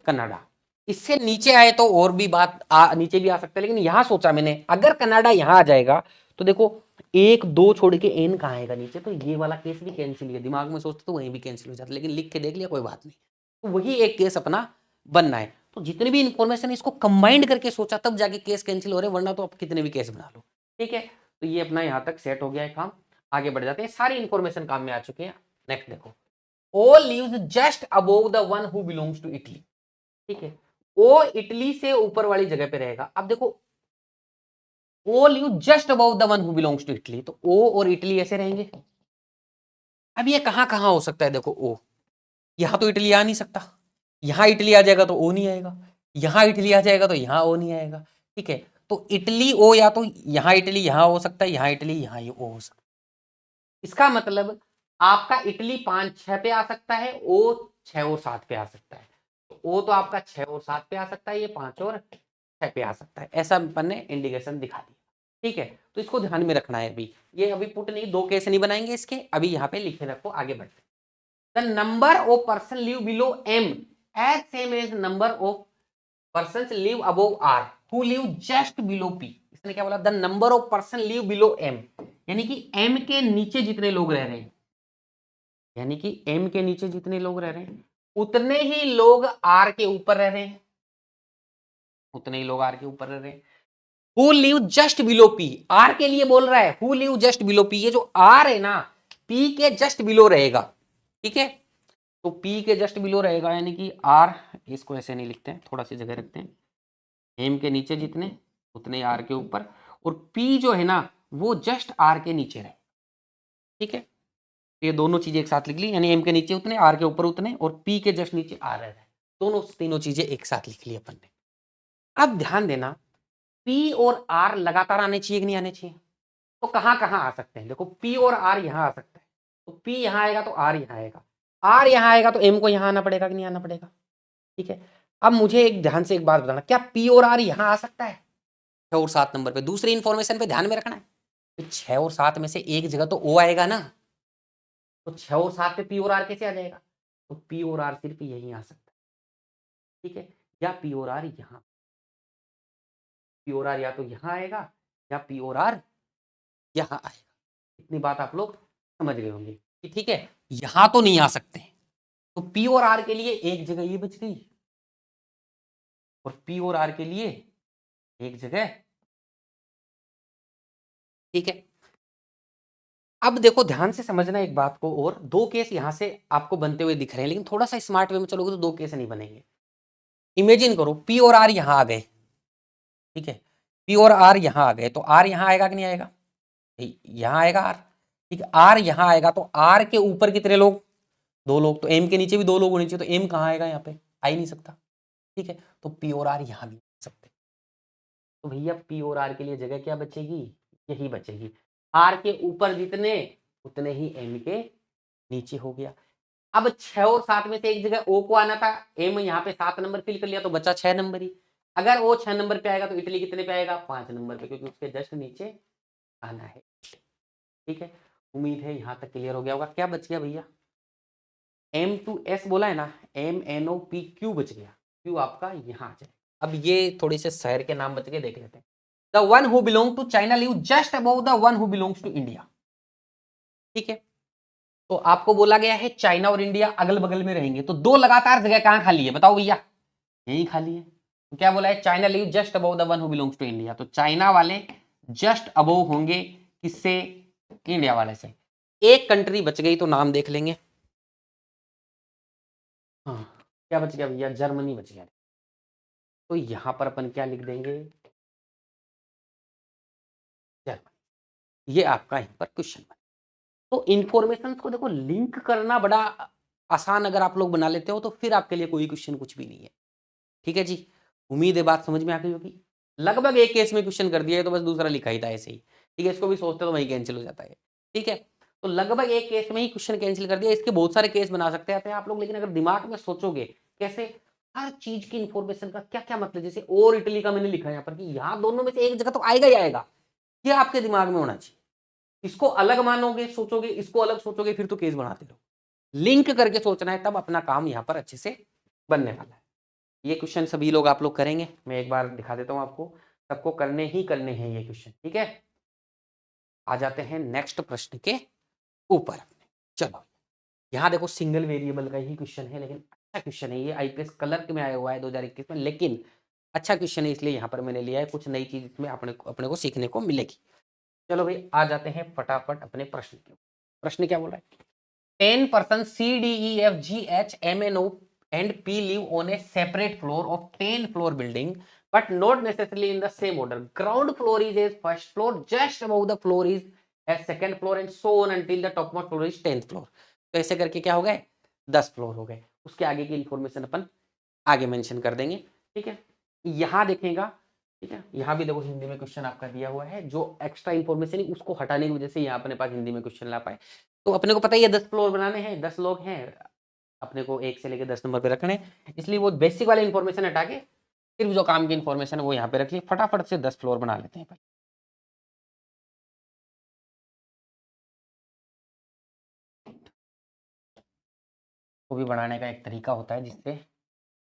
कनाडा। इससे नीचे आए तो और भी बात नीचे भी आ सकता है, लेकिन यहां सोचा मैंने अगर कनाडा यहां आ जाएगा, तो देखो 1 2 छोड़ के एन कहाँ आएगा नीचे, तो ये वाला केस भी कैंसिल है। दिमाग में सोचते तो वहीं भी कैंसिल हो जाता, लेकिन लिख के देख लिया कोई बात नहीं, तो वही एक केस अपना बनना है। तो जितनी भी इंफॉर्मेशन इसको कंबाइंड करके सोचा, तब जाके केस कैंसिल हो रहे, वरना तो आप कितने भी केस बना लो, ठीक है। तो ये अपना यहाँ तक सेट हो गया है काम। आगे बढ़ जाते हैं, सारी इंफॉर्मेशन काम में आ चुकी है। नेक्स्ट देखो, all lives just above the one who belongs to Italy, ठीक है। ओ इटली से ऊपर वाली जगह पे रहेगा। अब देखो O live just about the one who belongs to Italy, तो ओ और इटली ऐसे रहेंगे। अब ये कहां कहां हो सकता है, देखो ओ यहां तो इटली आ नहीं सकता, यहां इटली आ जाएगा तो ओ नहीं आएगा, यहां इटली आ जाएगा तो यहां ओ नहीं आएगा, ठीक है। तो इटली ओ, या तो यहां इटली यहां हो सकता है, यहां इटली यहां ओ हो सकता है, इसका मतलब आपका इटली 5-6 पे आ सकता है, ओ 6 और 7 पे आ सकता है। तो ओ तो आपका 6 और 7 पे आ सकता है, ये 5 और 6 पे आ सकता है। ऐसा अपन ने इंडिकेशन दिखा दिया। ठीक है, तो इसको ध्यान में रखना है। अभी ये अभी पुट नहीं, दो केस नहीं बनाएंगे इसके, अभी यहाँ पे लिखे रखो, आगे बढ़ते। The number of person live below m as same as number of person live above r who live just below p। इसने क्या बोला? The number of person live below m, यानी कि m के नीचे जितने लोग रह रहे हैं, यानी कि m के नीचे जितने लोग रह रहे हैं उतने ही लोग r के ऊपर रह रहे हैं, उतने ही लोग r के ऊपर रह रहे हैं। Who live just below p, r के लिए बोल रहा है, who live just below p। ये जो r है ना, p के जस्ट बिलो रहेगा। ठीक है, तो P के जस्ट बिलो रहेगा, यानी कि R, इसको ऐसे नहीं लिखते हैं, थोड़ा सी जगह रखते हैं। M के नीचे जितने उतने R के ऊपर, और P जो है ना वो जस्ट R के नीचे रहे। ठीक है, ये दोनों चीजें एक साथ लिख ली, यानी M के नीचे उतने, R के ऊपर उतने, और P के जस्ट नीचे R रहे। दोनों तीनों चीजें एक साथ लिख ली अपन ने। अब ध्यान देना, P और R लगातार आने चाहिए कि नहीं आने चाहिए? तो कहां कहां आ सकते हैं? देखो, P और R यहां आ सकता है, तो P यहां आएगा तो R यहां आएगा, R यहां आएगा तो M को यहां आना पड़ेगा कि नहीं आना पड़ेगा? ठीक है, अब मुझे एक ध्यान से एक बात बताना, क्या P और R यहां आ सकता है 6 और 7 नंबर पे? दूसरी इंफॉर्मेशन पे ध्यान में रखना है, 6 और 7 में से एक जगह तो O आएगा ना, तो 6 और 7 पे P और R कैसे आ जाएगा? तो P और R सिर्फ यहीं आ सकता है। ठीक है, या P और R यहां, P और R या तो यहां आएगा या P और R यहां आएगा। इतनी बात आप लोग समझ गए होंगे कि ठीक है, यहां तो नहीं आ सकते, तो P और R के लिए एक जगह ये बच गई, और P और R के लिए एक जगह। ठीक है, अब देखो ध्यान से समझना एक बात को, और दो केस यहां से आपको बनते हुए दिख रहे हैं, लेकिन थोड़ा सा स्मार्ट वे में चलोगे तो दो केस नहीं बनेंगे। इमेजिन करो P और R यहां आ गए। ठीक है, P और R यहां आ गए, तो R यहां आएगा कि नहीं आएगा? यहां आएगा R। ठीक है, R यहां आएगा तो R के ऊपर कितने लोग? दो लोग, तो M के नीचे भी दो लोग होने चाहिए, तो M कहां आएगा? यहाँ पे आ ही नहीं सकता। ठीक है, तो P और R यहां भी आ सकते, तो भैया P और R के लिए जगह क्या बचेगी? यही बचेगी। R के ऊपर जितने उतने ही M के नीचे हो गया। अब 6 और 7 में से एक जगह O को आना था, M यहाँ पे 7 नंबर फिल कर लिया तो बचा 6 नंबर ही। अगर वो 6 नंबर पे आएगा तो इटली कितने पे आएगा? 5 नंबर पे, क्योंकि उसके जस्ट नीचे आना है। ठीक है, उम्मीद है यहाँ तक क्लियर हो गया होगा। क्या बच गया भैया? M to S बोला है ना, MNOPQ बच गया, Q आपका यहाँ आ जाए। अब ये थोड़ी से शहर के नाम बच गए, देख लेते हैं। The one who belong to China live just above the one who belongs to India. ठीक है, तो आपको बोला गया है चाइना और इंडिया अगल बगल में रहेंगे, तो दो लगातार जगह कहां खाली है बताओ भैया? यही खाली है। तो क्या बोला है? China live just above the one who belongs to India, तो चाइना वाले जस्ट अबव होंगे किससे? इंडिया वाले से। एक कंट्री बच गई, तो नाम देख लेंगे। हाँ, क्या बच गया भैया? जर्मनी बच गया। तो यहां पर अपन क्या लिख देंगे? जर्मनी। ये आपका यहां पर क्वेश्चन बना। तो इंफॉर्मेशन को देखो, लिंक करना बड़ा आसान अगर आप लोग बना लेते हो तो फिर आपके लिए कोई क्वेश्चन कुछ भी नहीं है। ठीक है जी, उम्मीद है बात समझ में आ गई होगी। लगभग एक केस में क्वेश्चन कर दिया है, तो बस दूसरा लिखा ही था ऐसे ही। ठीक है, इसको भी सोचते तो वही कैंसिल हो जाता है। ठीक है, तो लगभग एक केस में ही क्वेश्चन कैंसिल कर दिया। इसके बहुत सारे केस बना सकते हैं आप लोग, लेकिन अगर दिमाग में सोचोगे कैसे हर चीज की इंफॉर्मेशन का क्या क्या मतलब, जैसे और इटली का मैंने लिखा है यहाँ पर कि यहाँ दोनों में से एक जगह तो आएगा ही आएगा, ये आपके दिमाग में होना चाहिए। इसको अलग मानोगे, सोचोगे, इसको अलग सोचोगे, फिर तो केस बनाते रहो। लिंक करके सोचना है, तब अपना काम यहाँ पर अच्छे से बनने वाला है। ये क्वेश्चन सभी लोग आप लोग करेंगे, मैं एक बार दिखा देता हूँ आपको। सबको करने ही करने हैं ये क्वेश्चन। ठीक है, आ जाते हैं नेक्स्ट प्रश्न के ऊपर। चलो, यहाँ देखो सिंगल वेरिएबल का ही क्वेश्चन है, लेकिन अच्छा क्वेश्चन है ये। आईपीएस क्लर्क में आया हुआ है 2021 में, लेकिन अच्छा क्वेश्चन है, इसलिए यहाँ पर मैंने लिया है। कुछ नई चीज इसमें अपने को सीखने को मिलेगी। चलो भाई, आ जाते हैं फटाफट अपने प्रश्न के। प्रश्न क्या बोल रहा है? 10 persons C, D, E, F, G, H, M, N, O and P live on a separate floor of 10 floor building, but not necessarily in the same order. Ground floor is as first floor, just above the floor is as second floor, and so on until the topmost floor is 10th floor. तो ऐसे करके क्या हो गए? 10 floor हो गए। उसके आगे की इंफॉर्मेशन अपन आगे मेंशन कर देंगे। ठीक है, यहां देखेगा ठीक है, यहाँ भी देखो हिंदी में क्वेश्चन आपका दिया हुआ है, जो एक्स्ट्रा इन्फॉर्मेशन है उसको हटाने की वजह से यहाँ अपने पास हिंदी में क्वेश्चन ला पाए। तो अपने को पता ही है 10 फ्लोर बनाने हैं, 10 लोग हैं, अपने को 1 से लेकर 10 नंबर पे रखने हैं, इसलिए वो बेसिक वाले इन्फॉर्मेशन हटा के सिर्फ जो काम की इन्फॉर्मेशन है वो यहाँ पे रख ली। फटाफट से 10 फ्लोर बना लेते हैं पहले। वो भी बनाने का एक तरीका होता है जिससे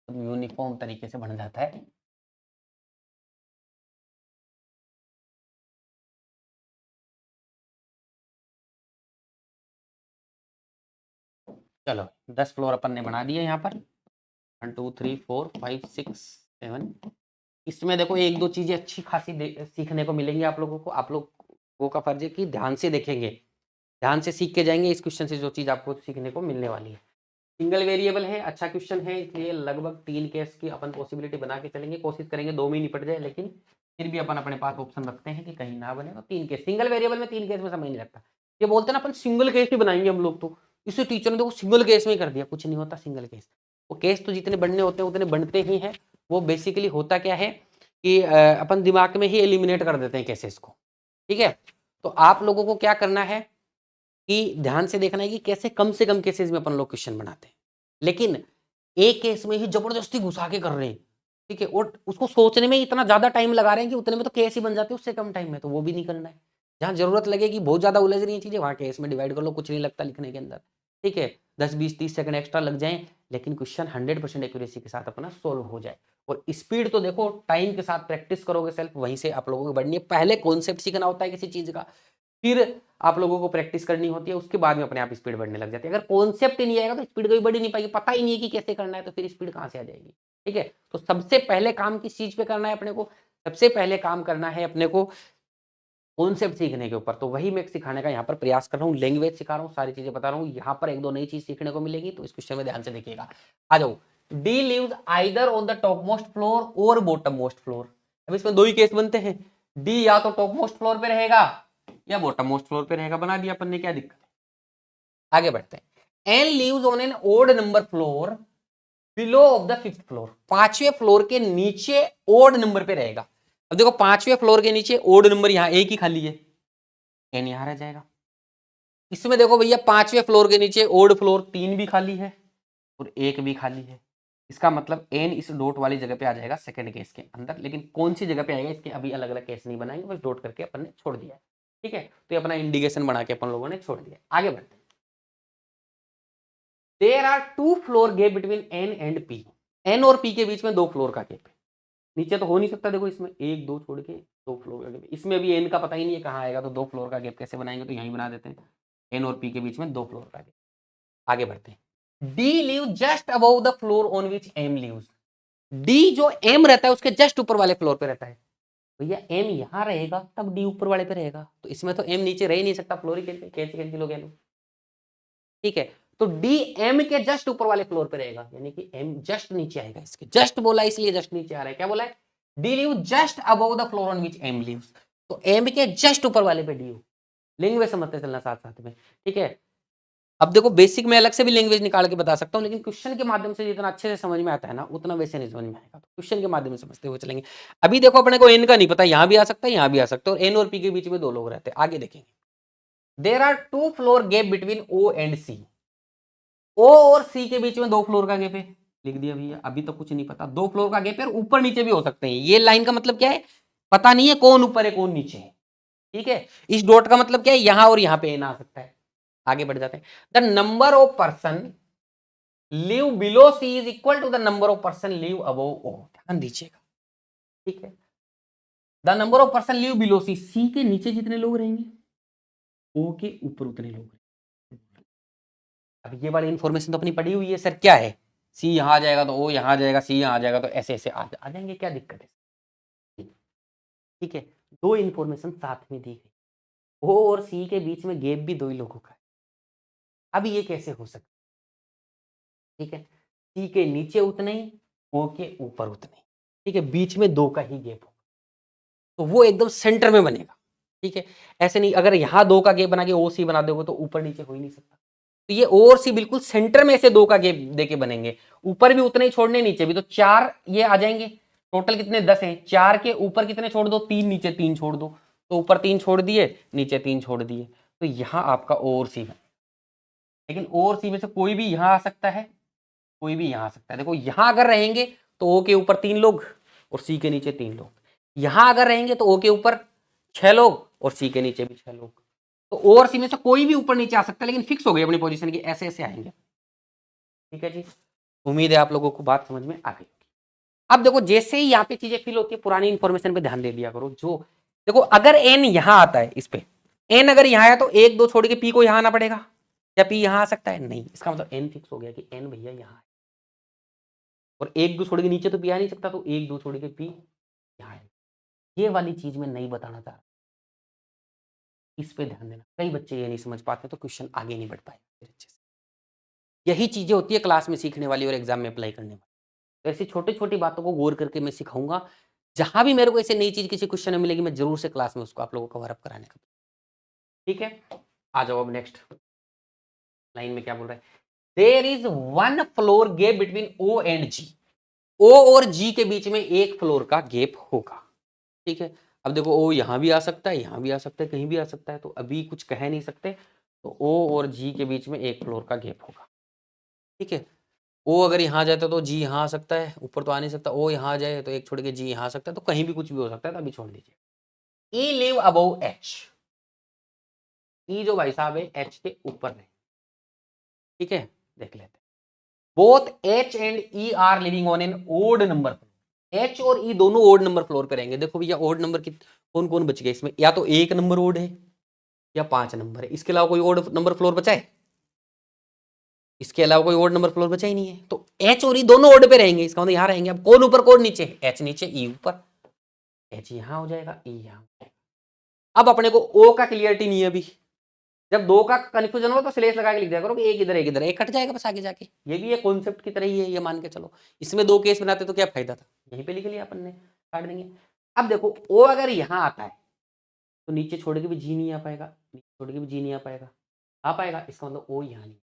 यूनिफॉर्म तरीके से बन जाता है। चलो 10 फ्लोर अपन ने बना दिए यहाँ पर, 1 2 3 4 5 6 7। इसमें देखो एक दो चीजें अच्छी खासी सीखने को मिलेंगी आप लोगों को। आप लोगों का फर्ज है कि ध्यान से देखेंगे, ध्यान से सीख के जाएंगे। इस क्वेश्चन से जो चीज आपको सीखने को मिलने वाली है, सिंगल वेरिएबल है, अच्छा क्वेश्चन है, इसलिए लगभग 3 केस की अपन पॉसिबिलिटी बना के चलेंगे। कोशिश करेंगे 2 में निपट जाए, लेकिन फिर भी अपन अपने पास ऑप्शन रखते हैं कि कहीं ना बने। तो 3 केस सिंगल वेरिएबल में 3 केस में समय नहीं लगता। ये बोलते हैं ना अपन सिंगल केस ही बनाएंगे हम लोग, तो इसे टीचर ने देखो सिंगल केस में कर दिया। कुछ नहीं होता सिंगल केस, वो केस तो जितने बनने होते हैं उतने बनते ही हैं। वो बेसिकली होता क्या है कि अपन दिमाग में ही एलिमिनेट कर देते हैं केसेस को। ठीक है, तो आप लोगों को क्या करना है कि ध्यान से देखना है कि कैसे कम से कम केसेस में अपन लोग क्वेश्चन बनाते हैं, लेकिन एक केस में ही जबरदस्ती घुसा के कर रहे हैं। ठीक है, और उसको सोचने में इतना ज्यादा टाइम लगा रहे हैं कि उतने में तो केस ही बन जाते हैं उससे कम टाइम में। तो वो भी नहीं करना है। जहां जरूरत लगे कि बहुत ज्यादा उलझ रही है चीजें, वहां केस में डिवाइड कर लो, कुछ नहीं लगता लिखने के अंदर। ठीक है, 10 20 30 सेकंड एक्स्ट्रा लग जाए, लेकिन क्वेश्चन 100% एक्यूरेसी के साथ अपना सोल्व हो जाए। और स्पीड तो देखो टाइम के साथ प्रैक्टिस करोगे सेल्फ, वहीं से आप लोगों को बढ़नी है। पहले कॉन्सेप्ट सीखना होता है किसी चीज का, फिर आप लोगों को प्रैक्टिस करनी होती है, उसके बाद में अपने आप स्पीड बढ़ने लग जाती है। अगर कॉन्सेप्ट ही नहीं आएगा तो स्पीड कभी बढ़ ही नहीं पाएगी, पता ही नहीं है कि कैसे करना है, तो फिर स्पीड कहां से आ जाएगी। ठीक है, तो सबसे पहले काम किस चीज पे करना है अपने को? सबसे पहले काम करना है अपने को कॉन्सेप्ट सीखने के ऊपर। तो वही मैं सिखाने का यहाँ पर प्रयास कर रहा हूँ, लैंग्वेज सिखा रहा हूँ, सारी चीजें बता रहा हूँ। यहाँ पर एक दो नई चीज सीखने को मिलेगी, तो इस क्वेश्चन में ध्यान से देखिएगा। आ जाओ, D lives either on the top most floor और बॉटम मोस्ट फ्लोर। अब इसमें दो ही केस बनते हैं, डी या तो टॉप मोस्ट फ्लोर पे रहेगा या बॉटम मोस्ट फ्लोर पे रहेगा। बना दिया अपन ने, क्या दिक्कत है। आगे बढ़ते हैं। N lives on an odd number floor below of the 5th floor. 5वें फ्लोर के नीचे ओड नंबर पे रहेगा। अब देखो 5वें फ्लोर के नीचे ओड नंबर, यहां एक ही खाली है, एन यहां रह जाएगा। इसमें देखो भैया 5वें फ्लोर के नीचे ओड फ्लोर 3 भी खाली है और 1 भी खाली है। इसका मतलब एन इस डॉट वाली जगह पे आ जाएगा सेकंड केस के अंदर, लेकिन कौन सी जगह पे आएगा इसके अभी अलग अलग केस नहीं बनाएंगे, बस डॉट करके अपन ने छोड़ दिया है। ठीक है, तो ये अपना इंडिकेशन बना के अपन लोगों ने छोड़ दिया। आगे बढ़ते हैं। There are 2 floor gap between N and P. N और पी के बीच में 2 फ्लोर का गैप है। नीचे तो हो नहीं सकता, देखो इसमें 1 2 छोड़ के 2 फ्लोर का गैप। इसमें भी एन का पता ही नहीं है कहाँ आएगा, तो 2 फ्लोर का गैप कैसे बनाएंगे, तो यहीं बना देते हैं, एन और पी के बीच में 2 फ्लोर का गैप। आगे बढ़ते हैं। D live just above the floor on which M lives. D जो एम रहता है उसके जस्ट ऊपर वाले फ्लोर पे रहता है। भैया एम यहां रहेगा तब डी ऊपर वाले पे रहेगा, तो इसमें तो एम नीचे रह ही नहीं सकता, फ्लोर ही कैसे कैंसिल हो गया। ठीक है, तो डी एम के जस्ट ऊपर वाले फ्लोर पे रहेगा, यानी कि एम जस्ट नीचे आएगा। इसके जस्ट बोला इसलिए जस्ट नीचे आ रहा है। क्या बोला है? D live just above the floor on which M lives. तो एम के जस्ट ऊपर वाले पे डी हो। लैंग्वेज समझते चलना साथ साथ में। ठीक है, अब देखो बेसिक में अलग से भी लैंग्वेज निकाल के बता सकता हूँ, लेकिन क्वेश्चन के माध्यम से जितना अच्छे से समझ में आता है ना, उतना वैसे नहीं समझ में आएगा। तो क्वेश्चन के माध्यम से समझते हुए चलेंगे। अभी देखो अपने को एन का नहीं पता, यहाँ भी आ सकता है यहाँ भी आ सकता है, और एन और पी के बीच में 2 लोग रहते हैं। आगे देखेंगे। There are 2 floor gap between O and C. O और सी के बीच में 2 फ्लोर का गैप है, लिख दिया भैया। अभी तो कुछ नहीं पता, 2 फ्लोर का गैप है, ऊपर नीचे भी हो सकते हैं। ये लाइन का मतलब क्या है? पता नहीं है कौन ऊपर है कौन नीचे है। ठीक है, इस डॉट का मतलब क्या है? यहां और यहां पे एन आ सकता है। आगे बढ़ जाते हैं। The number of person live below C is equal to the number of person live above O. ध्यान दीजिएगा। ठीक है, the number of person live below C. C के नीचे जितने लोग रहेंगे, ओ के ऊपर उतने लोग। अब ये वाली इंफॉर्मेशन तो अपनी पड़ी हुई है सर, क्या है? सी यहां आ जाएगा तो ओ यहां आ जाएगा, सी यहां आ जाएगा तो ऐसे ऐसे आ जाएंगे, क्या दिक्कत है? ठीक है, 2 इंफॉर्मेशन साथ में दी गई, ओ और सी के बीच में गैप भी 2 ही लोगों का है। अब ये कैसे हो सकता है? ठीक है, सी के नीचे उतने ही, ओ के ऊपर उतने ही। ठीक है, बीच में 2 का ही गैप हो, तो वो एकदम सेंटर में बनेगा। ठीक है, ऐसे नहीं, अगर यहाँ 2 का गैप बना के ओ सी बना दोगे तो ऊपर नीचे हो ही नहीं सकता। तो ये ओ और सी बिल्कुल सेंटर में से 2 का गैप देके बनेंगे, ऊपर भी उतने ही छोड़ने, नीचे भी, तो 4 ये आ जाएंगे। टोटल कितने 10 हैं, 4 के ऊपर कितने छोड़ दो, 3, नीचे 3 छोड़ दो, तो ऊपर 3 छोड़ दिए, नीचे 3 छोड़ दिए, तो यहाँ आपका ओ और सी में, लेकिन ओ और सी में से कोई भी यहाँ आ सकता है, कोई भी यहाँ आ सकता है। देखो यहाँ अगर रहेंगे तो ओ के ऊपर 3 लोग और सी के नीचे 3 लोग, यहाँ अगर रहेंगे तो ओ के ऊपर 6 लोग और सी के नीचे भी 6 लोग, तो ओ और सी में से कोई भी ऊपर नीचे आ सकता है, लेकिन फिक्स हो गई अपनी पोजीशन की, ऐसे ऐसे आएंगे। ठीक है जी, उम्मीद है आप लोगों को बात समझ में आ गई। अब देखो जैसे ही यहाँ पे चीजें फिल होती है, पुरानी इंफॉर्मेशन पे ध्यान दे दिया करो। जो देखो अगर एन यहाँ आता है, इस पे एन अगर यहाँ आया तो 1 2 छोड़ के पी को यहाँ आना पड़ेगा, या पी यहाँ आ सकता है नहीं, इसका मतलब एन फिक्स हो गया कि एन भैया यहाँ है, और 1 2 छोड़ के नीचे तो पी आ नहीं सकता, तो 1 2 छोड़ के पी यहाँ है। ये वाली चीज मैं नहीं बताना चाह रहा, इस पे ध्यान देना। कई बच्चे ये नहीं समझ पाते तो क्वेश्चन आगे नहीं बढ़ पाएगा अच्छे से। यही चीजें होती है क्लास में सीखने वाली और एग्जाम में अप्लाई करने वाली। तो ऐसी छोटी छोटी बातों को गौर करके मैं सिखाऊंगा, जहां भी मेरे को ऐसे नई चीज किसी क्वेश्चन में मिलेगी मैं जरूर से क्लास में उसको आप लोगों को कवर अप कराने का। ठीक है, आ जाओ अब नेक्स्ट लाइन में क्या बोल रहा है। There is 1 floor gap between O and G, O और जी के बीच में 1 फ्लोर का गैप होगा। ठीक है, अब देखो ओ यहां भी आ सकता है, यहां भी आ सकता है, कहीं भी आ सकता है, तो अभी कुछ कह नहीं सकते, तो ओ और जी के बीच में 1 फ्लोर का गैप होगा। ठीक है, ओ अगर यहाँ जाता तो जी यहाँ आ सकता है, ऊपर तो आ नहीं सकता, ओ यहाँ जाए तो 1 छोड़ के जी यहाँ आ सकता है, तो कहीं भी कुछ भी हो सकता है, तो अभी छोड़ दीजिए। ई लिव अबव एच, ई जो भाई साहब है एच के ऊपर है। ठीक है, देख लेते हैं। Both H and E are living on an odd number, H और ई दोनों ओड नंबर फ्लोर पे रहेंगे। देखो भैया ओड नंबर कौन कौन बच गए इसमें, या तो 1 नंबर ओड है या 5 नंबर है, इसके अलावा कोई ओड नंबर फ्लोर बचा है, इसके अलावा कोई ओड नंबर फ्लोर बचा ही नहीं है, तो एच और ई दोनों ओड पे रहेंगे, इसका मतलब यहाँ रहेंगे। अब कौन ऊपर कौन नीचे, एच नीचे ई ऊपर, एच यहाँ हो जाएगा, ई यहाँ हो जाएगा। अब अपने को ओ का क्लियरिटी नहीं है अभी, जब 2 का कंफ्यूजन हो तो स्लेश लगा के लिख दिया करो कि एक इधर एक इधर, एक कट जाएगा बस आगे जाके, ये भी एक कॉन्सेप्ट की तरह ही है, ये मान के चलो। इसमें 2 केस बनाते तो क्या फायदा था, यहीं पे लिख लिया अपन ने, काट देंगे। अब देखो ओ अगर यहाँ आता है तो नीचे छोड़ के भी जी नहीं आ पाएगा, नीचे छोड़ के भी जी नहीं आ पाएगा, इसका मतलब ओ यहाँ नहीं,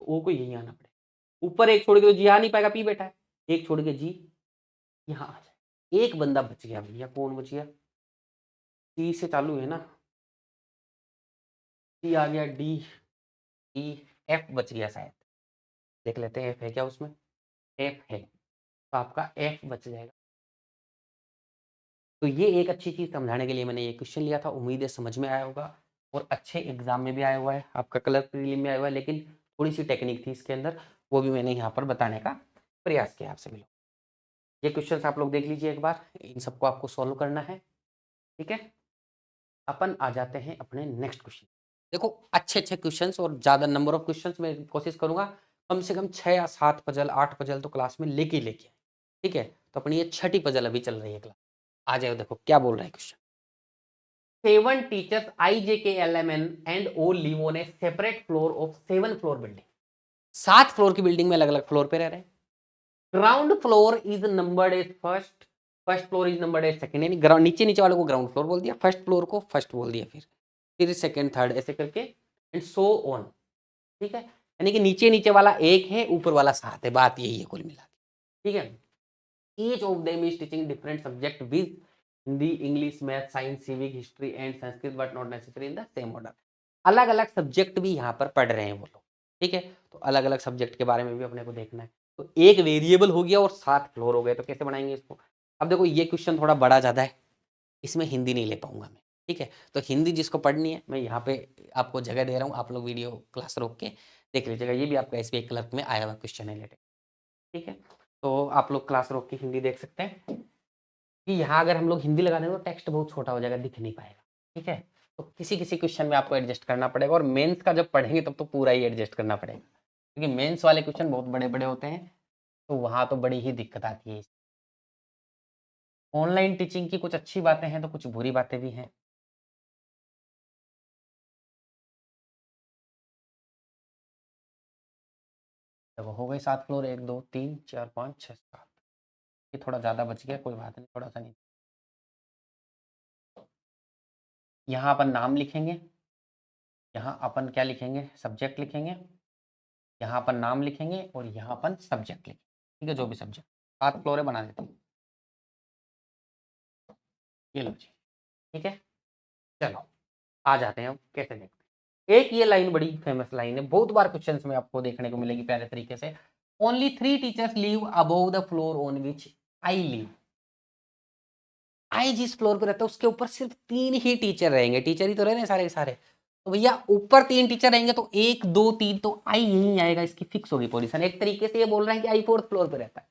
तो ओ को यहीं आना पड़ेगा। ऊपर 1 छोड़ के तो जी आ नहीं पाएगा, पी बैठा है, 1 छोड़ के जी यहाँ आ जाए। एक बंदा बच गया भैया, कौन बच गया, सी से चालू है ना, सी आ गया, डी ई एफ बच गया शायद, देख लेते हैं एफ है क्या उसमें, एफ है, तो आपका एफ बच जाएगा। तो ये एक अच्छी चीज समझाने के लिए मैंने ये क्वेश्चन लिया था, उम्मीद है समझ में आया होगा, और अच्छे एग्जाम में भी आया हुआ है, आपका कलर प्रीलिम में आया हुआ है, लेकिन थोड़ी सी टेक्निक थी इसके अंदर, वो भी मैंने यहाँ पर बताने का प्रयास किया आपसे। मिलो ये क्वेश्चन आप लोग देख लीजिए एक बार, इन सबको आपको सॉल्व करना है। ठीक है, अपन आ जाते हैं अपने नेक्स्ट क्वेश्चन। देखो अच्छे अच्छे क्वेश्चंस और ज्यादा नंबर ऑफ क्वेश्चंस मैं कोशिश करूंगा कम से कम 6 या 7 पजल 8 पजल तो क्लास में लेके लेके। ठीक है, तो अपनी ये छठी पजल अभी चल रही है क्लास। आ जाओ, देखो क्या बोल रहा है question. 7 teachers I, J, K, L, M, N and O live on a separate floor of 7 floor building। 7 floor की बिल्डिंग में अलग अलग फ्लोर पे रह रहे हैं। Ground floor is numbered as first, first floor is numbered as second, यानी ground नीचे नीचे वाले को ग्राउंड फ्लोर बोल दिया, फर्स्ट फ्लोर को फर्स्ट बोल दिया, फिर सेकंड थर्ड ऐसे करके एंड सो ऑन। ठीक है, यानी कि नीचे नीचे वाला 1 है, ऊपर वाला 7 है, बात यही है कुल मिला के। ठीक है, each of them is teaching different subject with Hindi, English, math, science, civic, history and Sanskrit, but not necessary in the same order. अलग अलग सब्जेक्ट भी यहाँ पर पढ़ रहे हैं वो लोग। ठीक है, तो अलग अलग सब्जेक्ट के बारे में भी अपने को देखना है। तो एक वेरिएबल हो गया और 7 फ्लोर हो गए, तो कैसे बनाएंगे इसको। अब देखो ये क्वेश्चन थोड़ा बड़ा ज़्यादा है, इसमें हिंदी नहीं ले पाऊंगा मैं। ठीक है, तो हिंदी जिसको पढ़नी है मैं यहाँ पे आपको जगह दे रहा हूँ, आप लोग वीडियो क्लास रोक के देख लीजिएगा, ये भी आपका एसबीआई क्लर्क में आया हुआ क्वेश्चन है रिलेटेड। ठीक है, तो आप लोग क्लास रोक के हिंदी देख सकते हैं कि यहाँ अगर हम लोग हिंदी लगा दें तो टेक्स्ट बहुत छोटा हो जाएगा, दिख नहीं पाएगा। ठीक है, तो किसी किसी क्वेश्चन में आपको एडजस्ट करना पड़ेगा, और मेंस का जब पढ़ेंगे तब तो पूरा ही एडजस्ट करना पड़ेगा, क्योंकि मेंस वाले क्वेश्चन बहुत बड़े बड़े होते हैं, तो वहाँ तो बड़ी ही दिक्कत आती है। ऑनलाइन टीचिंग की कुछ अच्छी बातें हैं तो कुछ बुरी बातें भी हैं। देखो हो गए 7 फ्लोर, 1 2 3 4 5 6 7, ये थोड़ा ज़्यादा बच गया, कोई बात नहीं, थोड़ा सा नहीं। यहाँ अपन नाम लिखेंगे, यहाँ अपन क्या लिखेंगे, सब्जेक्ट लिखेंगे, यहाँ अपन नाम लिखेंगे और यहाँ अपन सब्जेक्ट लिखेंगे। ठीक है, जो भी सब्जेक्ट 7 फ्लोर है बना देते हैं। ये लो जी, ठीक है। चलो आ जाते हैं अब कैसे देखते हैं। एक ये लाइन बड़ी फेमस लाइन है, बहुत बार क्वेश्चंस में आपको देखने को मिलेगी प्यारे तरीके से। Only 3 teachers live above the floor on which I live. I जिस फ्लोर पे रहता है उसके ऊपर सिर्फ 3 ही टीचर रहेंगे, टीचर ही तो रह रहे हैं सारे के सारे। तो भैया ऊपर 3 टीचर रहेंगे तो 1 2 3 तो आई यही आएगा, इसकी फिक्स होगी पोजीशन। एक तरीके से ये बोल रहा है कि आई 4th फ्लोर पे रहता है,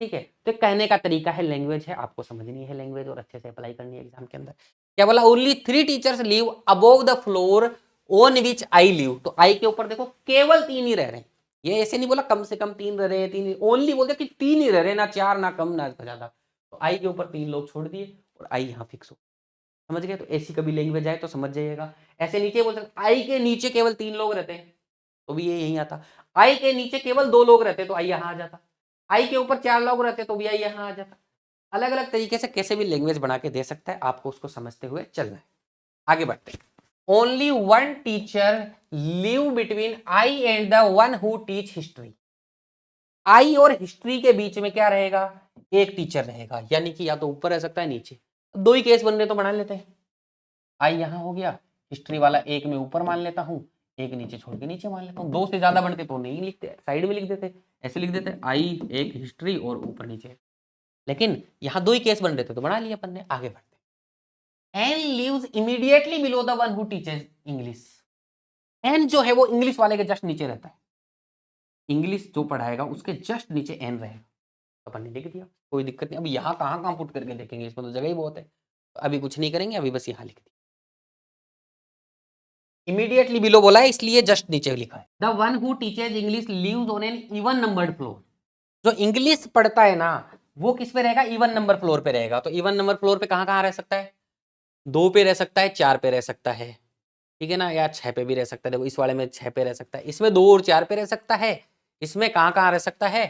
ठीक है। तो कहने का तरीका है, लैंग्वेज है, आपको समझनी है लैंग्वेज और अच्छे से अप्लाई करनी है एग्जाम के अंदर। क्या बोला, only 3 teachers live above the floor on which I live. तो आई के ऊपर देखो केवल 3 ही रह रहे हैं, ये ऐसे नहीं बोला कम से कम 3 रह रहे हैं, 3 ओनली बोलते कि 3 ही रह रहे हैं, ना 4 ना कम ना ज्यादा। तो आई के ऊपर 3 लोग छोड़ दिए और आई यहाँ फिक्स हो, समझ गए। तो ऐसी कभी लैंग्वेज आए तो समझ जाइएगा। ऐसे नीचे बोल सकते आई के नीचे केवल 3 लोग रहते हैं तो भी ये यहीं आता। आई के नीचे केवल 2 लोग रहते तो आई यहाँ आ जाता। आई के ऊपर 4 लोग रहते तो भी आई यहाँ आ जाता। अलग अलग तरीके से कैसे भी लैंग्वेज बना के दे सकता है, आपको उसको समझते हुए चलना है। आगे बढ़ते हैं। Only 1 teacher live between I and the one who teach history. I और हिस्ट्री के बीच में क्या रहेगा, एक टीचर रहेगा, यानी कि या तो ऊपर रह सकता है नीचे। 2 ही केस बन रहे तो बना लेते हैं। आई यहां हो गया, हिस्ट्री वाला एक में ऊपर मान लेता हूं, एक नीचे छोड़ के नीचे मान लेता हूं। 2 से ज्यादा बनते तो नहीं लिखते, साइड में लिख देते, ऐसे लिख देते आई एक हिस्ट्री और ऊपर नीचे। लेकिन यहां 2 ही केस बन रहे थे तो बना लिया अपन ने। आगे बढ़ते। N lives immediately below the one who teaches English. N जो है वो इंग्लिश वाले के जस्ट नीचे रहता है, इंग्लिश जो पढ़ाएगा उसके जस्ट नीचे एन रहेगा। तो अपन ने लिख दिया, कोई दिक्कत नहीं। अब यहाँ कहाँ पुट करके देखेंगे, इसमें तो जगह ही बहुत है। तो अभी कुछ नहीं करेंगे, अभी बस यहाँ लिख दिया। इमीडिएटली बिलो बोला है इसलिए जस्ट नीचे लिखा है। The one who teaches English lives on an even numbered floor. जो इंग्लिश पढ़ता है ना वो किस पे रहेगा, इवन नंबर फ्लोर पे रहेगा। तो इवन नंबर फ्लोर पे कहाँ कहाँ रह सकता है, 2 पे रह सकता है, 4 पे रह सकता है, ठीक है ना, या 6 पे भी रह सकता है। देखो इस वाले में 6 पे रह सकता है, इसमें 2 और 4 पे रह सकता है, इसमें कहाँ कहाँ रह सकता है,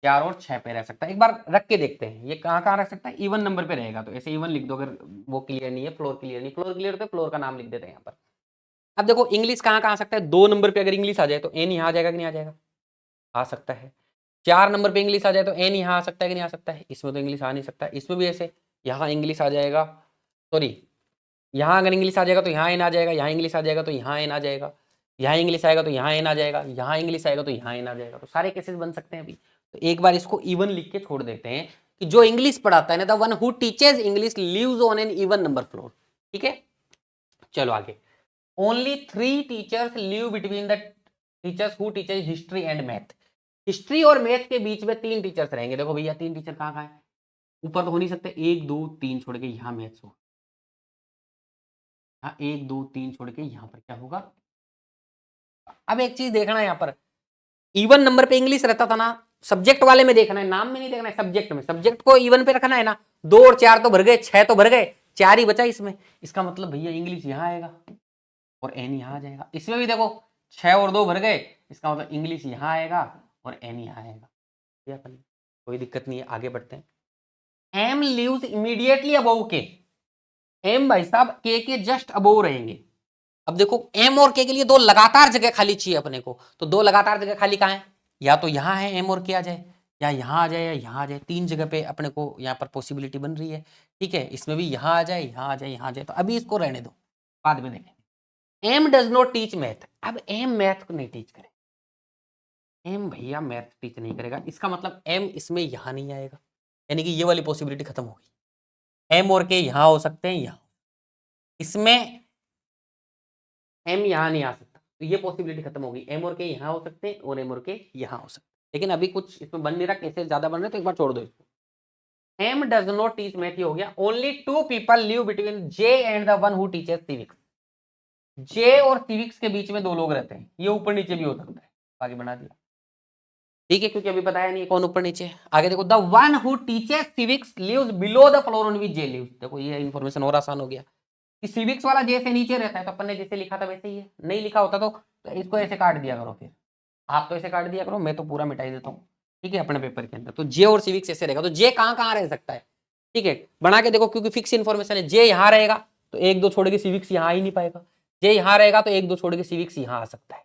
4 और 6 पे रह सकता है। एक बार रख के देखते हैं ये कहाँ कहाँ रह सकता है। इवन नंबर पे रहेगा तो ऐसे इवन लिख दो, अगर वो क्लियर नहीं है, फ्लोर क्लियर नहीं, फ्लोर क्लियर तो फ्लोर का नाम लिख देते हैं यहाँ पर। अब देखो इंग्लिश कहाँ कहाँ आ सकता है, 2 नंबर पे अगर इंग्लिश आ जाए तो एन यहाँ आ जाएगा कि नहीं आ जाएगा, आ सकता है। 4 नंबर पे इंग्लिश आ जाए तो एन यहाँ आ सकता है कि नहीं आ सकता है, इसमें तो इंग्लिश आ नहीं सकता है। इसमें भी ऐसे यहाँ इंग्लिश आ जाएगा, सॉरी यहाँ अगर इंग्लिश आ जाएगा तो यहाँ एन आ जाएगा, यहाँ इंग्लिश आ जाएगा तो यहाँ एन आ जाएगा, यहाँ इंग्लिश आएगा तो यहाँ एन आ जाएगा, यहाँ इंग्लिश आएगा तो यहाँ एन आ जाएगा। तो सारे केसेस बन सकते हैं अभी। तो एक बार इसको इवन लिख के छोड़ देते हैं कि जो इंग्लिश पढ़ाता है ना, the one who teaches English lives on an even number floor, ठीक है। चलो आगे। Only 3 teachers live between the teachers who teaches history and math. History और मैथ के बीच में 3 टीचर्स रहेंगे। देखो भैया 3 टीचर कहाँ है, ऊपर तो हो नहीं सकते, 1 2 3 छोड़ के यहाँ मैथ्स हो, हाँ 1 2 3 छोड़ के यहाँ पर क्या होगा। अब एक चीज देखना है यहाँ पर, इवन नंबर पे इंग्लिश रहता था ना, सब्जेक्ट वाले में देखना है, नाम में नहीं देखना है, सब्जेक्ट में। सब्जेक्ट को इवन पे रखना है ना, 2 और 4 तो भर गए, 6 तो भर गए, 4 ही बचा इसमें। इसका मतलब भैया इंग्लिश यहाँ आएगा और एन यहाँ आ जाएगा। इसमें भी देखो 6 और 2 भर गए, इसका मतलब इंग्लिश यहाँ आएगा और एन यहाँ आएगा। कोई दिक्कत नहीं है, आगे बढ़ते हैं। एम लिव्स इमीडिएटली अबव के। एम भाई साहब के जस्ट अबव रहेंगे। अब देखो एम और के लिए 2 लगातार जगह खाली चाहिए अपने को, तो 2 लगातार जगह खाली कहाँ है, या तो यहाँ है एम और के आ जाए, या यहाँ आ जाए, या यहाँ आ जाए। 3 जगह पे अपने को यहाँ पर पॉसिबिलिटी बन रही है, ठीक है। इसमें भी यहाँ आ जाए, यहाँ आ जाए, यहाँ आ जाए। तो अभी इसको रहने दो, बाद में देखें। M does not teach math. अब एम मैथ को नहीं टीच करे, एम भैया मैथ टीच नहीं करेगा, इसका मतलब एम इसमें यहाँ नहीं आएगा, यानी कि ये वाली पॉसिबिलिटी खत्म हो गई। एम और के यहाँ हो सकते हैं, यहाँ इसमें एम यहाँ नहीं आ सकता, तो ये पॉसिबिलिटी खत्म हो गई। एम और के यहाँ हो सकते हैं और एम और के यहाँ हो सकते हैं, लेकिन अभी कुछ इसमें बन नहीं रहा, कैसे ज्यादा बन रहे तो एक बार छोड़ दो इसको। M does not teach math हो गया। Only 2 people live between J and the one who teaches civics. J और सिविक्स के बीच में 2 लोग रहते हैं, ये ऊपर नीचे भी हो सकता है, आगे बना दिया, ठीक है, क्योंकि अभी बताया नहीं कौन ऊपर नीचे। आगे देखो, the one who teaches civics lives below the floor on which J lives. देखो ये इन्फॉर्मेशन और आसान हो गया कि सिविक्स वाला जे से नीचे रहता है, तो अपन ने जैसे लिखा था वैसे ही है। नहीं लिखा होता तो इसको ऐसे काट दिया करो, फिर आप तो ऐसे काट दिया करो, मैं तो पूरा मिटाई देता हूँ, ठीक है, अपने पेपर के अंदर। तो जे और सिविक्स ऐसे रहेगा, तो जे कहाँ कहाँ रह सकता है, ठीक है, बना के देखो, क्योंकि फिक्स इन्फॉर्मेशन है। जे यहाँ रहेगा तो 1 2 छोड़ के सिविक्स यहाँ आ ही नहीं पाएगा, जे यहाँ रहेगा तो 1 2 छोड़ के सिविक्स यहाँ आ सकता है।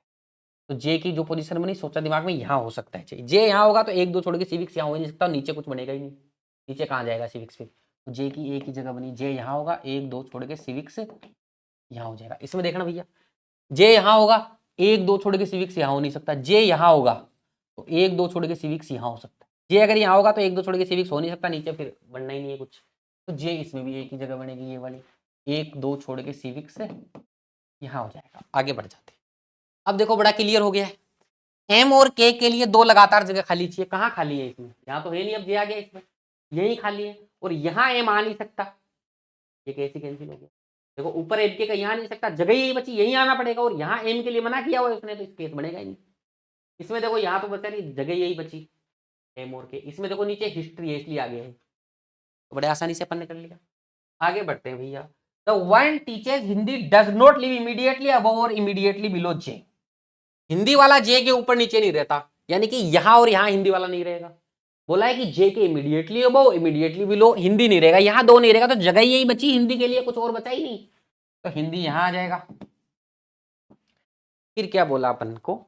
तो जे की जो पोजीशन बनी, सोचा दिमाग में, यहाँ हो सकता है जे यहाँ होगा तो 1 2 छोड़ के सिविक्स यहाँ हो ही नहीं सकता, नीचे कुछ बनेगा ही नहीं, नीचे कहाँ जाएगा सिविक्स फिर। तो जे की एक ही जगह बनी, जे यहाँ होगा, 1 2 छोड़ के सिविक्स यहाँ हो जाएगा। इसमें देखना भैया, जे यहाँ होगा, 1 2 छोड़ के सिविक्स यहाँ हो नहीं सकता, जे यहाँ होगा तो 1 2 छोड़ के सिविक्स यहाँ हो सकता है, जे अगर यहाँ होगा तो 1 2 छोड़ के सिविक्स हो नहीं सकता, नीचे फिर बनना ही नहीं है कुछ, तो जे इसमें भी एक ही जगह बनेगी, ये वाली 1 2 छोड़ के सिविक्स यहाँ हो जाएगा। आगे बढ़ जाते हैं। अब देखो बड़ा क्लियर हो गया है, एम और के के लिए 2 लगातार जगह खाली चाहिए। कहाँ खाली है इसमें, यहाँ तो है नहीं, अब जे आ गया इसमें, यही खाली है, और यहाँ एम आ नहीं सकता, ये कैसे कैंसिल हो गया। देखो ऊपर एम के का यहाँ नहीं सकता, जगह यही बची, यही आना पड़ेगा, और यहाँ एम के लिए मना किया हुआ है उसने, तो इस केस बनेगा ही नहीं। इसमें देखो यहाँ तो बचा नहीं, जगह यही बची एम और के, इसमें देखो नीचे हिस्ट्री है इसलिए आगे है, तो बड़े आसानी से अपन ने कर लिया। आगे बढ़ते हैं भैया। The one teachers Hindi does not live immediately above और इमीडिएटली बिलो जे। हिंदी वाला जे के ऊपर नीचे नहीं रहता, यानी कि यहां और यहां हिंदी वाला नहीं रहेगा। बोला है कि जे के immediately above immediately below Hindi नहीं रहेगा, यहां 2 नहीं रहेगा, तो जगह यही बची हिंदी के लिए, कुछ और बचा ही नहीं, तो हिंदी यहां आ जाएगा। फिर क्या बोला अपन को,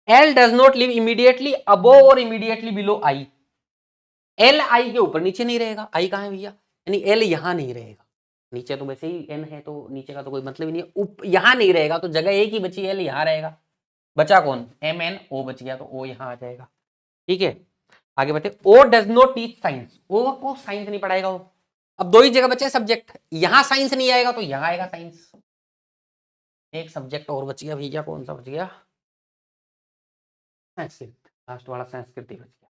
L does not live immediately above और immediately below I. L I के ऊपर नीचे नहीं रहेगा, आई कहां है भैया, यानी एल यहां नहीं रहेगा, नीचे तो वैसे ही एन है तो नीचे का तो कोई मतलब ही नहीं है, यहां नहीं रहेगा, तो जगह एक ही बची, एल यहां रहेगा, बचा कौन, एम एन ओ बच गया, तो ओ यहां आ जाएगा। ठीक है, आगे बढ़ते। ओ डज नॉट टीच साइंस, ओ को साइंस नहीं पढ़ाएगा वो। अब 2 ही जगह बचे सब्जेक्ट, यहां साइंस नहीं आएगा तो यहां आएगा साइंस, एक सब्जेक्ट और बच गया भैया, कौन सा बच गया, संस्कृत, लास्ट वाला संस्कृत ही बच गया।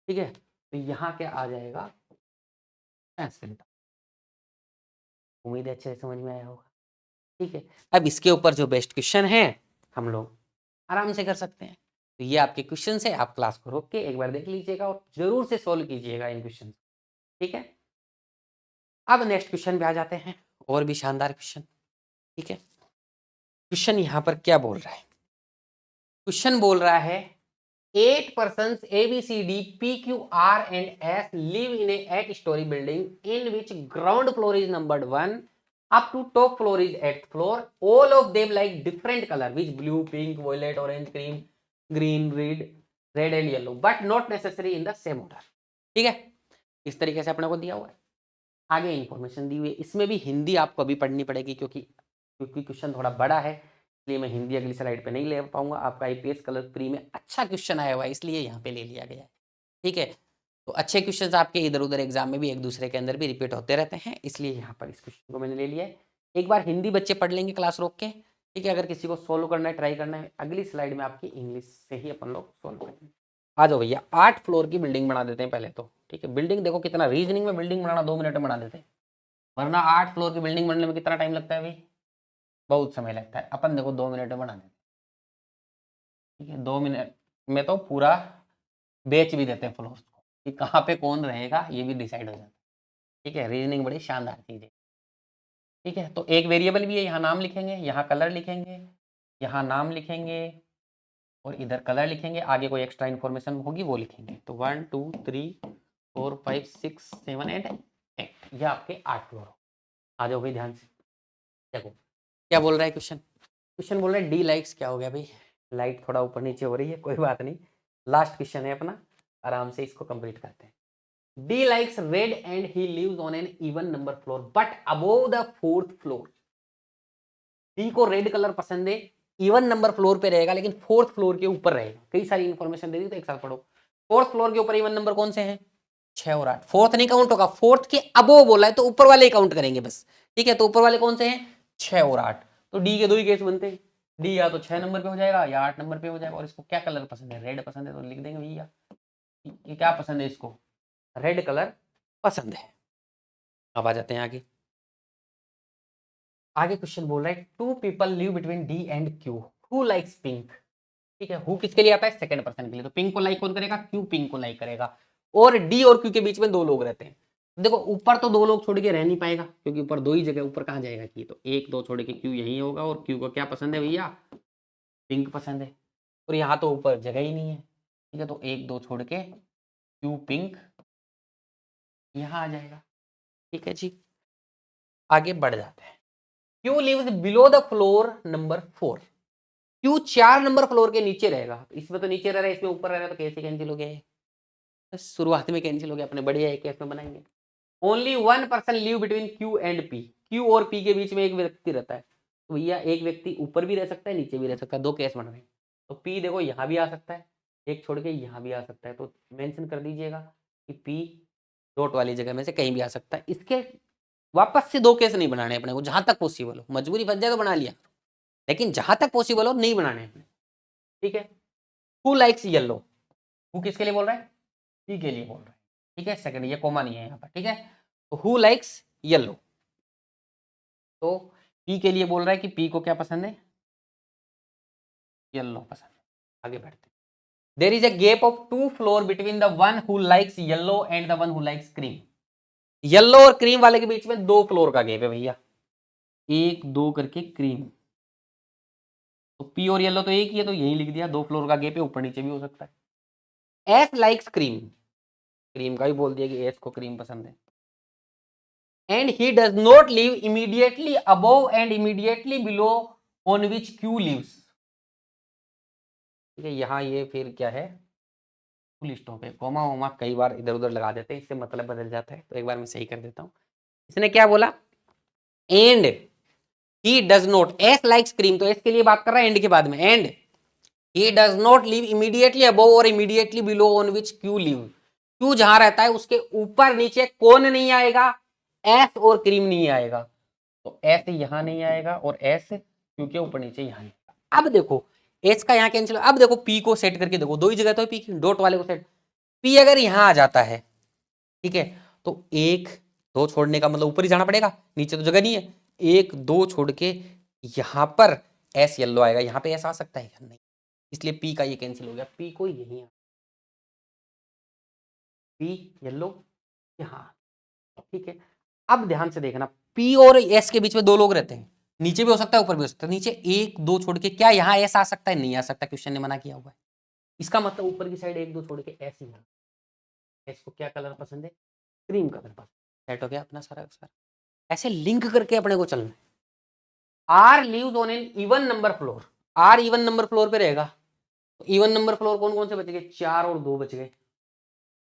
ठीक है, तो यहां क्या आ जाएगा, संस्कृत। उम्मीद है अच्छे से समझ में आया होगा। ठीक है, अब इसके ऊपर जो बेस्ट क्वेश्चन है हम लोग आराम से कर सकते हैं। तो ये आपके क्वेश्चन है, आप क्लास को रोक के एक बार देख लीजिएगा और जरूर से सोल्व कीजिएगा इन क्वेश्चन। ठीक है, अब नेक्स्ट क्वेश्चन पे आ जाते हैं, और भी शानदार क्वेश्चन। ठीक है, क्वेश्चन यहाँ पर क्या बोल रहा है, क्वेश्चन बोल रहा है 8 persons ABCD PQR and S live in a 8-story building in which ground floor is numbered 1 up to top floor is 8th floor. All of them like different color, which blue, pink, violet, orange, cream, green, red and yellow, but not necessary in the same order. ठीक है, इस तरीके से अपने को दिया हुआ है, आगे इंफॉर्मेशन दी हुई है। इसमें भी हिंदी आपको अभी पढ़नी पड़ेगी, क्योंकि क्वेश्चन थोड़ा बड़ा है, इसलिए मैं हिंदी अगली स्लाइड पे नहीं ले पाऊंगा। आपका आईपीएस कलर प्री में अच्छा क्वेश्चन आया हुआ है, इसलिए यहाँ पे ले लिया गया है। ठीक है, तो अच्छे क्वेश्चंस आपके इधर उधर एग्जाम में भी एक दूसरे के अंदर भी रिपीट होते रहते हैं, इसलिए यहाँ पर इस क्वेश्चन को मैंने ले लिया है। एक बार हिंदी बच्चे पढ़ लेंगे क्लास रोक के। ठीक है, अगर किसी को सोल्व करना है, ट्राई करना है, अगली स्लाइड में आपकी इंग्लिश से ही अपन लोग सोल्व करेंगे। आ जाओ भैया, 8 फ्लोर की बिल्डिंग बना देते हैं पहले तो। ठीक है, बिल्डिंग देखो कितना, रीजनिंग में बिल्डिंग बनाना 2 मिनट में बना देते हैं, वरना 8 फ्लोर की बिल्डिंग बनने में कितना टाइम लगता है भाई, बहुत समय लगता है। अपन देखो 2 मिनट में बना देते हैं। ठीक है, 2 मिनट में तो पूरा बेच भी देते हैं फ्लोर्स को, कि कहाँ पे कौन रहेगा ये भी डिसाइड हो जाता है। ठीक है, रीजनिंग बड़ी शानदार चीज है। ठीक है, तो एक वेरिएबल भी है, यहाँ नाम लिखेंगे, यहाँ कलर लिखेंगे, यहाँ नाम लिखेंगे, और इधर कलर लिखेंगे, आगे कोई एक्स्ट्रा इन्फॉर्मेशन होगी वो लिखेंगे। तो 1 2 3 4 5 6 7 एंड 8, ये आपके 8 फ्लोर हो। आ जाओ भाई ध्यान से देखो क्या बोल रहा है क्वेश्चन। क्वेश्चन बोल रहा है डी लाइक्स, क्या हो गया भाई, लाइट थोड़ा ऊपर नीचे हो रही है, कोई बात नहीं, लास्ट क्वेश्चन है अपना, आराम से इसको कंप्लीट करते हैं। D likes red and he lives on an even number floor but above the 4th floor. D को रेड कलर पसंद है, इवन नंबर फ्लोर पे रहेगा, लेकिन 4th फ्लोर के ऊपर रहेगा। कई सारी इन्फॉर्मेशन दे दी, तो एक साथ पढ़ो। 4th फ्लोर के ऊपर इवन नंबर कौन से हैं, 6 और 8। 4th नहीं काउंट होगा, 4th के अबोव बोला है तो ऊपर वाले काउंट करेंगे बस। ठीक है, तो ऊपर वाले कौन से हैं, 6 और 8। तो डी के 2 ही केस बनते हैं, डी या तो 6 नंबर पे हो जाएगा या 8 नंबर पे हो जाएगा। और इसको क्या कलर पसंद है, रेड पसंद है, तो लिख देंगे भैया ये क्या पसंद है, इसको रेड कलर पसंद है। अब आ जाते हैं आगे। आगे क्वेश्चन बोल रहा है 2 people live between D and Q, who likes pink. ठीक है, हु किसके लिए आता है, सेकंड पर्सन के लिए, तो पिंक को लाइक कौन करेगा, क्यू पिंक को लाइक करेगा। और डी और क्यू के बीच में 2 लोग रहते हैं। देखो ऊपर तो 2 लोग छोड़ के रह नहीं पाएगा, क्योंकि ऊपर 2 ही जगह, ऊपर कहाँ जाएगा की, तो 1 2 छोड़ के क्यू यही होगा, और क्यू को क्या पसंद है भैया, पिंक पसंद है, और यहाँ तो ऊपर जगह ही नहीं है। ठीक है, तो 1 2 छोड़ के क्यू पिंक यहाँ आ जाएगा। ठीक है जी, आगे बढ़ जाते हैं। Q lives below the floor number 4। Q 4 number floor के नीचे रहेगा, इसमें तो नीचे रह रहा है, इसमें ऊपर रह रहा है, तो कैसे कैंसिल हो गया है, शुरुआत में कैंसिल हो गया, अपने बढ़िया एक केस में बनाएंगे। Only one person live between Q and P, Q और पी के बीच में एक व्यक्ति रहता है। तो भैया एक व्यक्ति ऊपर भी रह सकता है, नीचे भी रह सकता है, दो केस बन रहे हैं। तो पी देखो यहाँ भी आ सकता है, एक छोड़ के यहाँ भी आ सकता है, तो मेंशन कर दीजिएगा कि पी डॉट वाली जगह में से कहीं भी आ सकता है। इसके वापस से दो केस नहीं बनाने अपने को, जहां तक पॉसिबल हो। मजबूरी फंस जाए तो बना लिया, लेकिन जहां तक पॉसिबल हो नहीं बनाने अपने, ठीक है। हु लाइक्स येलो, हु किसके लिए बोल रहा है? पी के लिए बोल रहा है, ठीक है। सेकंड, ये कोमा नहीं है यहाँ पर, ठीक है। तो हु लाइक्स येलो, तो पी के लिए बोल रहा है कि पी को क्या पसंद है? येलो पसंद है। आगे बढ़ते, there is a gap of 2 floor between the one who likes yellow and the one who likes cream. Yellow और क्रीम वाले के बीच में 2 फ्लोर का गैप है भैया, 1 2 करके क्रीम। तो पी और येलो तो एक ही है, तो यही लिख दिया, 2 फ्लोर का गैप है, ऊपर नीचे भी हो सकता है। एस लाइक्स क्रीम, क्रीम का भी बोल दिया कि एस को क्रीम पसंद है। And he does not live immediately above and immediately below on which Q lives. ठीक है, यहाँ ये फिर क्या है, लिस्टों पे कोमा वोमा कई बार इधर उधर लगा देते हैं, इससे मतलब बदल जाता है, तो एक बार मैं सही कर देता हूँ। इसने क्या बोला? And he does not, S likes cream, तो एस के लिए बात कर रहा है एंड के बाद में। And he does not live immediately above और immediately below on which Q live. Q जहां रहता है उसके ऊपर नीचे कौन नहीं आएगा? एस और क्रीम नहीं आएगा। तो एस यहां नहीं आएगा और एस क्यू के ऊपर नीचे यहां नहीं आएगा। अब देखो एस का यहाँ कैंसिल, अब देखो पी को सेट करके देखो, दो ही जगह तो है पी की, डॉट वाले को सेट। पी अगर यहां आ जाता है, ठीक है, तो 1 2 छोड़ने का मतलब ऊपर ही जाना पड़ेगा, नीचे तो जगह नहीं है। 1 2 छोड़ के यहां पर एस येलो आएगा, यहां पे एस आ सकता है क्या? नहीं, इसलिए पी का ये कैंसिल हो गया, पी को यही आ, पी येलो यहां, ठीक है। अब ध्यान से देखना, पी और एस के बीच में 2 लोग रहते हैं, नीचे भी हो सकता है ऊपर भी हो सकता है। नीचे 1 2 छोड़ के क्या यहाँ एस आ सकता है? नहीं आ सकता, क्वेश्चन ने मना किया हुआ है। इसका मतलब ऊपर की साइड 1 2 छोड़ के एस ही है। एस को क्या कलर पसंद है? क्रीम कलर पसंद। सेट हो गया अपना सारा। ऐसे लिंक करके अपने को चलना है। R lives on an even number floor, R even number floor पे रहेगा। तो इवन नंबर फ्लोर कौन कौन से बच गए? 4 और 2 बच गए,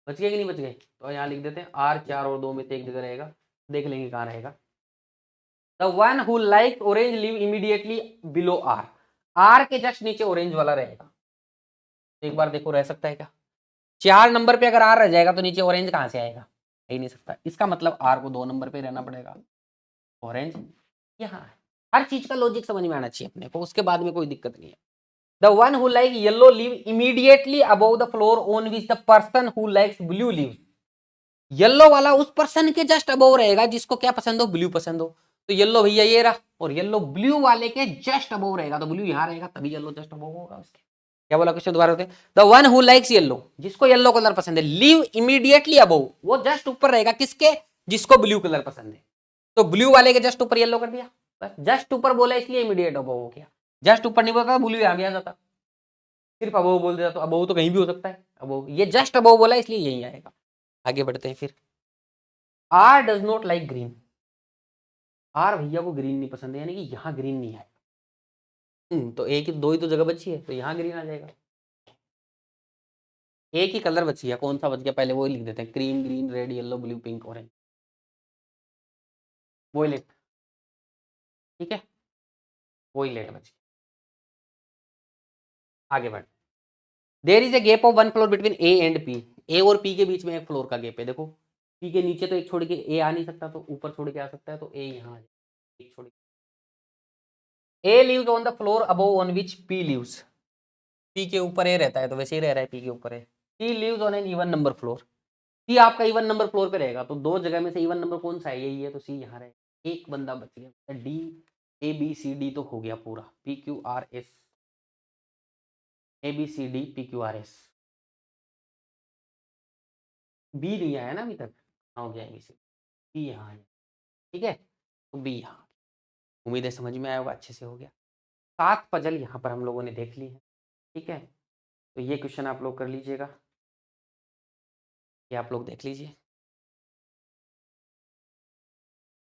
बच गए कि नहीं बच गए? तो यहाँ लिख देते हैं आर 4 और 2 में से एक जगह रहेगा, देख लेंगे कहाँ रहेगा। The one who like orange live immediately below R, R के जस्ट नीचे ऑरेंज वाला रहेगा। एक बार देखो रह सकता है क्या? 4 नंबर पे अगर आर रह जाएगा तो नीचे ऑरेंज कहाँ से आएगा? ही नहीं सकता। इसका मतलब आर को 2 नंबर पे रहना पड़ेगा, ऑरेंज यहाँ है। हर चीज का लॉजिक समझ में आना चाहिए अपने को, उसके बाद में कोई दिक्कत नहीं है। The one who like yellow live immediately above the floor on which the person who likes blue live. Yellow वाला उस पर्सन के जस्ट अबव रहेगा जिसको क्या पसंद हो? ब्लू पसंद हो। तो येलो भैया ये रहा, और येलो ब्लू वाले के जस्ट अबव रहेगा, तो ब्लू यहाँ रहेगा, तभी येलो जस्ट अबव होगा उसके। क्या बोला क्वेश्चन दोबारा होते? The one who likes yellow, जिसको येलो कलर पसंद है, लिव इमीडिएटली अबव, वो जस्ट ऊपर रहेगा किसके? जिसको ब्लू कलर पसंद है। तो ब्लू वाले के जस्ट ऊपर येलो कर दिया, बस जस्ट ऊपर बोला इसलिए इमीडिएट अबव हो गया। जस्ट ऊपर नहीं बोलता ब्लू यहाँ भी आ जाता, सिर्फ अबव बोल देता तो अबव तो कहीं भी हो सकता है। अबव, ये जस्ट अबव बोला इसलिए यही आएगा। आगे बढ़ते हैं फिर। R does not like green, R भैया को ग्रीन नहीं पसंद है, यानी कि यहाँ ग्रीन नहीं आएगा। तो एक ही 2 ही तो जगह बची है, तो यहाँ ग्रीन आ जाएगा। एक ही कलर बची है, कौन सा बच गया पहले वो ही लिख देते हैं, cream green red yellow blue pink orange violet, ठीक है, वोयलेट बच गया। आगे बढ़, there is a gap of 1 floor between A and P, A और पी के बीच में 1 फ्लोर का गैप है। देखो पी के नीचे तो एक छोड़ के ए आ नहीं सकता, तो ऊपर छोड़ के आ सकता है, तो ए यहाँ आ जाएगा, एक छोड़ के। A lives on the floor above on which P lives, P के ऊपर ए रहता है, तो वैसे ही रह रहा है, पी के ऊपर है। P lives on an even number floor, C आपका इवन नंबर फ्लोर पे रहेगा, तो 2 जगह में से इवन नंबर कौन सा है? यही है, तो सी यहाँ रहेगा। एक बंदा बच गया, D A B C D तो हो गया पूरा, P Q R S, A B C D P Q R S. B नहीं आया ना अभी तक, हो गया बी सी, बी यहाँ है, ठीक है, तो बी यहाँ। उम्मीद है समझ में आया होगा, अच्छे से हो गया। 7 पजल यहाँ पर हम लोगों ने देख ली है, ठीक है। तो ये क्वेश्चन आप लोग कर लीजिएगा, ये आप लोग देख लीजिए।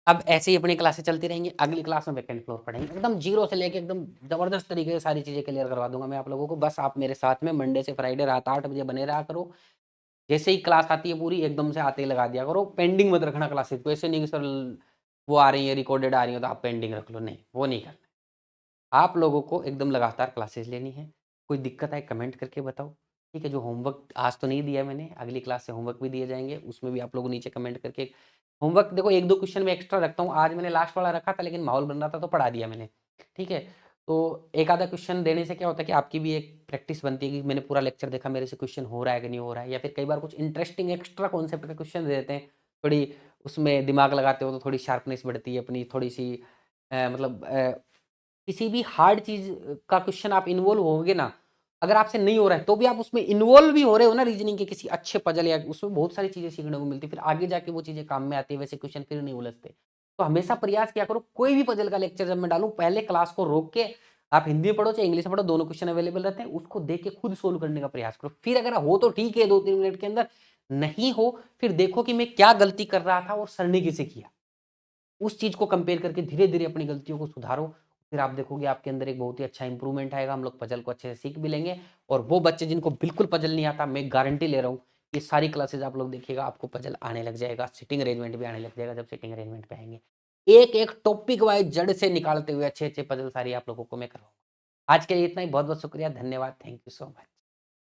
अब ऐसे ही अपनी क्लासें चलती रहेंगी, अगली क्लास में वैकेंट फ्लोर पढ़ेंगे, एकदम जीरो से लेके एकदम जबरदस्त तरीके से सारी चीज़ें क्लियर करवा दूंगा मैं आप लोगों को। बस आप मेरे साथ में मंडे से फ्राइडे रात 8 बजे बने रहा करो। जैसे ही क्लास आती है पूरी एकदम से आते ही लगा दिया करो, पेंडिंग मत रखना क्लासेस को। ऐसे नहीं कि सर वो आ रही है रिकॉर्डेड आ रही है तो आप पेंडिंग रख लो, नहीं वो नहीं करना। आप लोगों को एकदम लगातार क्लासेस लेनी है। कोई दिक्कत आए कमेंट करके बताओ, ठीक है। जो होमवर्क आज तो नहीं दिया मैंने, अगली क्लास से होमवर्क भी दिए जाएंगे, उसमें भी आप लोगों नीचे कमेंट करके होमवर्क देखो 1-2 क्वेश्चन में एक्स्ट्रा रखता हूँ। आज मैंने लास्ट वाला रखा था लेकिन माहौल बन रहा था तो पढ़ा दिया मैंने, ठीक है। तो एक आधा क्वेश्चन देने से क्या होता है कि आपकी भी एक प्रैक्टिस बनती है कि मैंने पूरा लेक्चर देखा, मेरे से क्वेश्चन हो रहा है कि नहीं हो रहा है। या फिर कई बार कुछ इंटरेस्टिंग एक्स्ट्रा कॉन्सेप्ट का क्वेश्चन दे देते हैं, थोड़ी उसमें दिमाग लगाते हो तो थोड़ी शार्पनेस बढ़ती है अपनी, थोड़ी सी मतलब किसी भी हार्ड चीज का क्वेश्चन आप इन्वॉल्व होगे ना, अगर आपसे नहीं हो रहा है तो भी आप उसमें इन्वॉल्व भी हो रहे हो ना, रीजनिंग के किसी अच्छे पजल, या उसमें बहुत सारी चीजें सीखने को मिलती है, फिर आगे जाके वो चीजें काम में आती है, वैसे क्वेश्चन फिर नहीं उलझते। तो हमेशा प्रयास किया करो, कोई भी पजल का लेक्चर जब मैं डालूं पहले क्लास को रोक के, आप हिंदी में पढ़ो चाहे इंग्लिश में पढ़ो, दोनों क्वेश्चन अवेलेबल रहते हैं, उसको देख के खुद सोल्व करने का प्रयास करो। फिर अगर हो तो ठीक है 2-3 मिनट के अंदर, नहीं हो फिर देखो कि मैं क्या गलती कर रहा था और सर ने किसे किया, उस चीज को कंपेयर करके धीरे धीरे अपनी गलतियों को सुधारो। फिर आप देखोगे आपके अंदर एक बहुत ही अच्छा इंप्रूवमेंट आएगा, हम लोग पजल को अच्छे से सीख भी लेंगे। और वो बच्चे जिनको बिल्कुल पजल नहीं आता, मैं गारंटी ले रहा हूँ, ये सारी क्लासेस आप लोग देखिएगा आपको पजल आने लग जाएगा, सिटिंग अरेंजमेंट भी आने लग जाएगा। जब सिटिंग अरेंजमेंट पे आएंगे एक एक टॉपिक वाइज जड़ से निकालते हुए अच्छे अच्छे पजल सारी आप लोगों को मैं करवाऊंगा। आज के लिए इतना ही, बहुत बहुत शुक्रिया, धन्यवाद, थैंक यू सो मच।